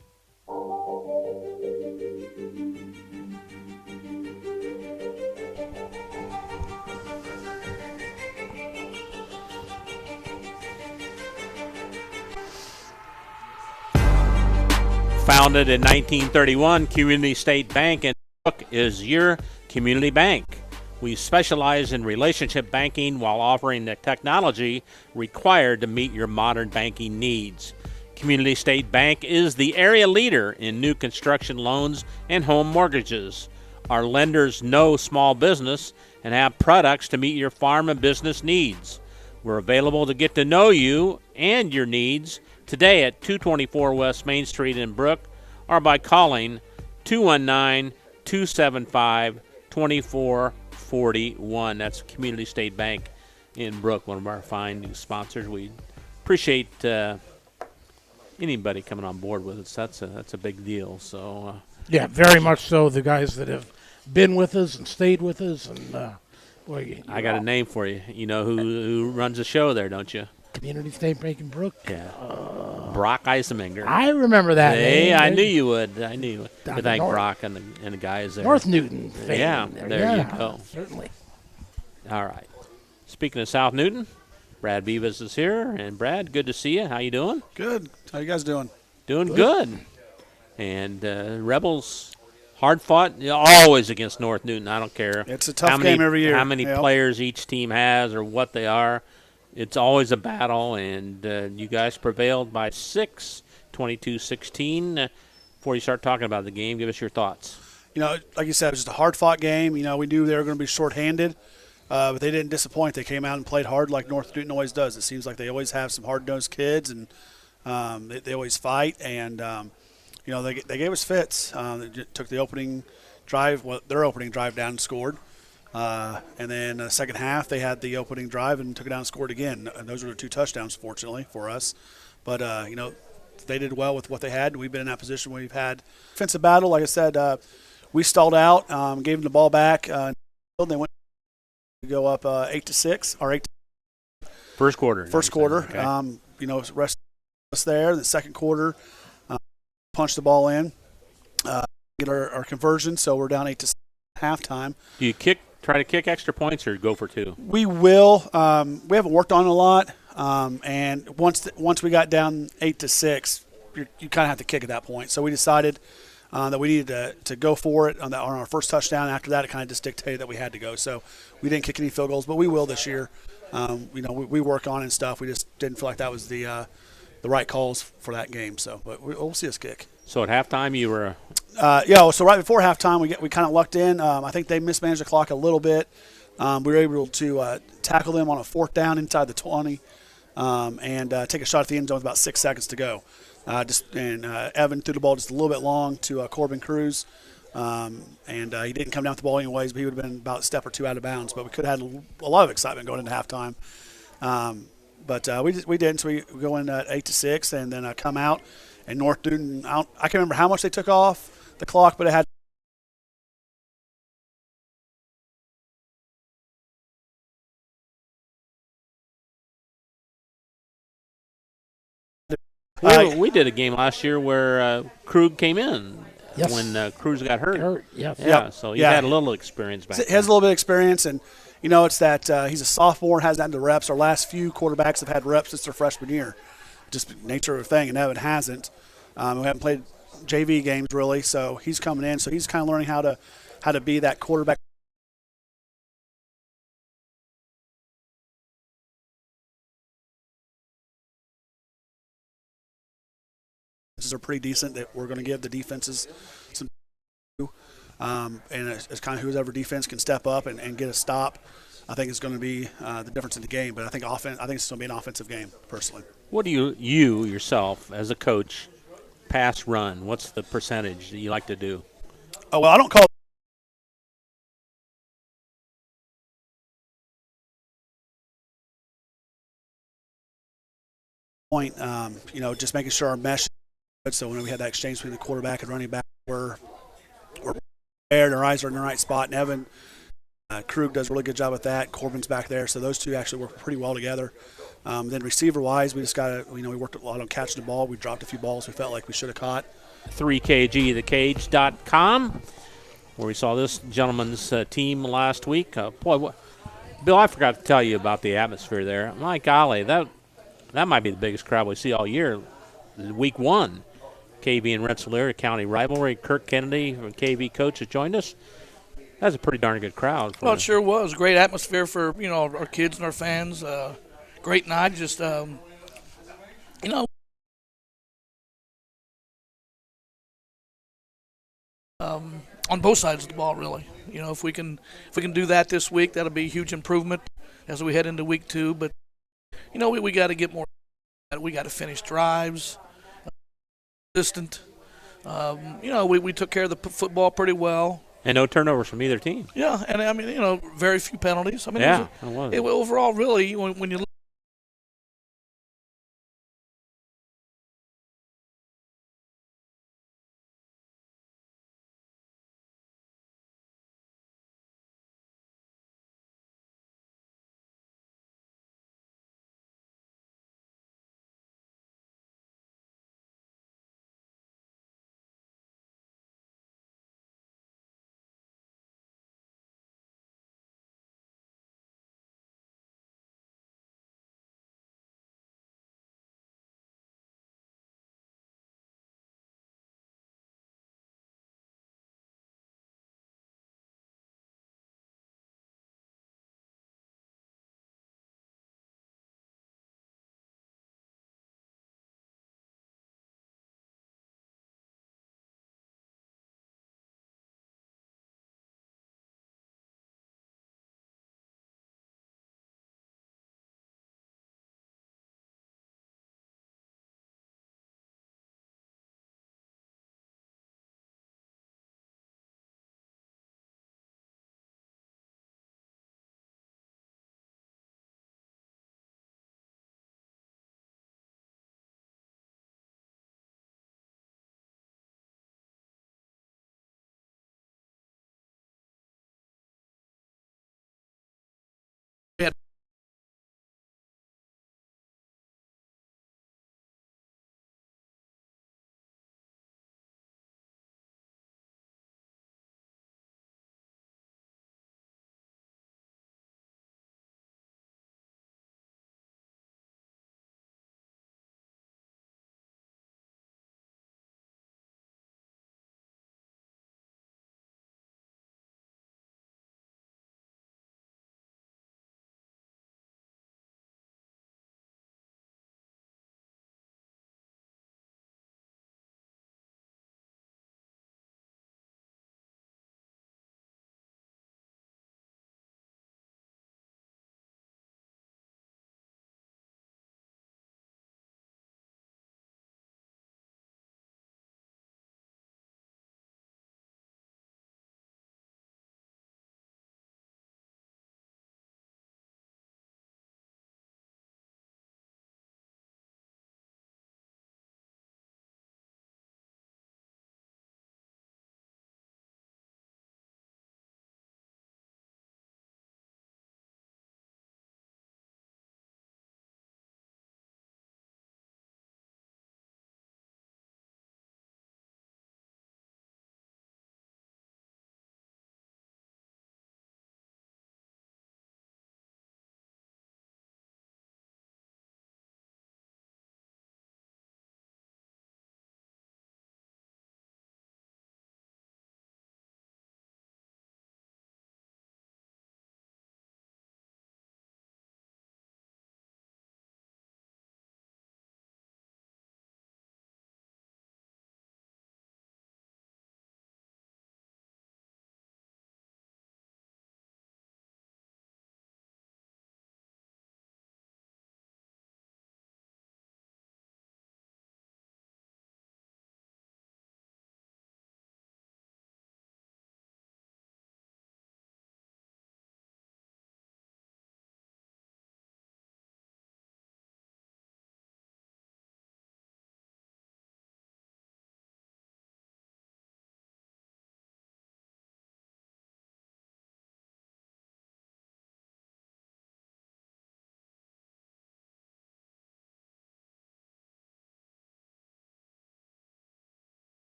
Speaker 1: Founded in 1931, Community State Bank in Brook is your community bank. We specialize in relationship banking while offering the technology required to meet your modern banking needs. Community State Bank is the area leader in new construction loans and home mortgages. Our lenders know small business and have products to meet your farm and business needs. We're available to get to know you and your needs today at 224 West Main Street in Brook or by calling 219-275-2441. That's Community State Bank in Brook, one of our fine new sponsors. We appreciate anybody coming on board with us. That's a big deal. So
Speaker 2: yeah, very much so. The guys that have been with us and stayed with us, and
Speaker 1: I got a name for you. You know who runs the show there, don't you?
Speaker 2: Community State Bank in Brook.
Speaker 1: Yeah, Brock Eisenminger.
Speaker 2: I remember that
Speaker 1: Hey,
Speaker 2: name.
Speaker 1: I knew you would. I knew you would.
Speaker 2: Down
Speaker 1: To thank
Speaker 2: north.
Speaker 1: Brock and the guys there.
Speaker 2: North Newton. Fame
Speaker 1: Yeah, there you go.
Speaker 2: Certainly.
Speaker 1: All right. Speaking of South Newton, Brad Beavis is here, and Brad, good to see you. How you doing?
Speaker 14: Good. How you guys doing?
Speaker 1: Doing good. And Rebels, hard fought, always against North Newton. I don't care.
Speaker 14: It's a tough game every year.
Speaker 1: How many players each team has or what they are. It's always a battle, and you guys prevailed by 6, 22-16. Before you start talking about the game, give us your thoughts.
Speaker 14: You know, like you said, it was just a hard-fought game. You know, we knew they were going to be shorthanded, but they didn't disappoint. They came out and played hard like North Newton always does. It seems like they always have some hard-nosed kids, and they always fight. And, you know, they gave us fits. They took the opening drive, their opening drive down and scored. And then the second half, they had the opening drive and took it down and scored again. And those were the 2 touchdowns, fortunately, for us. But, you know, they did well with what they had. We've been in that position where we've had defensive battle. Like I said, we stalled out, gave them the ball back. And they went to go up 8-6 or 8.
Speaker 1: First quarter.
Speaker 14: First quarter.
Speaker 1: Okay.
Speaker 14: You know, rest of us there. The second quarter, punched the ball in, get our conversion. So we're down 8-6 halftime.
Speaker 1: Do you try to kick extra points or go for 2?
Speaker 14: We will. We haven't worked on it a lot, and once we got down 8-6, you kind of have to kick at that point. So we decided that we needed to go for it on our first touchdown. After that, it kind of just dictated that we had to go. So we didn't kick any field goals, but we will this year. You know, we work on it and stuff. We just didn't feel like that was the right calls for that game. So, but we'll see us kick.
Speaker 1: So at halftime, you were.
Speaker 14: So right before halftime, we kind of lucked in. I think they mismanaged the clock a little bit. We were able to tackle them on a 4th down inside the 20 and take a shot at the end zone with about 6 seconds to go. Evan threw the ball just a little bit long to Corbin Cruz, and he didn't come down with the ball anyways, but he would have been about a step or 2 out of bounds. But we could have had a lot of excitement going into halftime. But we didn't, so we go in at 8-6 and then come out. And North Newton, I can't remember how much they took off the clock, but it had
Speaker 1: we did a game last year where Krug came in when Cruz got hurt.
Speaker 2: Yes.
Speaker 1: Yeah, so he had a little experience back
Speaker 14: He has a little bit of experience, and, you know, it's that he's a sophomore, hasn't had the reps. Our last few quarterbacks have had reps since their freshman year. Just nature of the thing, and Evan hasn't. We haven't played JV games really, so he's coming in. So he's kind of learning how to be that quarterback. Are pretty decent. That we're going to give the defenses some, and it's kind of whoever defense can step up and get a stop. I think it's going to be the difference in the game. But I think it's going to be an offensive game personally.
Speaker 1: What do you yourself as a coach pass run? What's the percentage that you like to do?
Speaker 14: Oh well, I don't call. Point, you know, just making sure our mesh. So when we had that exchange between the quarterback and running back, we're there, their eyes are in the right spot. And Evan Krug does a really good job with that. Corbin's back there, so those two actually work pretty well together. Then receiver-wise, we just got to, you know, we worked a lot on catching the ball. We dropped a few balls we felt like we should have caught.
Speaker 1: 3KG, thekage.com, where we saw this gentleman's team last week. Bill, I forgot to tell you about the atmosphere there. My golly, that might be the biggest crowd we see all year. Week 1. KB and Rensselaer, a county rivalry. Kirk Kennedy from KB Coach has joined us. That's a pretty darn good crowd.
Speaker 15: Well, it sure was. Great atmosphere for, our kids and our fans. Great night. Just, on both sides of the ball, really. If we can do that this week, that'll be a huge improvement as we head into week 2. But, we got to get more. We got to finish drives. Consistent. We took care of the football pretty well.
Speaker 1: And no turnovers from either team.
Speaker 15: Yeah, and very few penalties.
Speaker 1: It was.
Speaker 15: Overall, really, when you look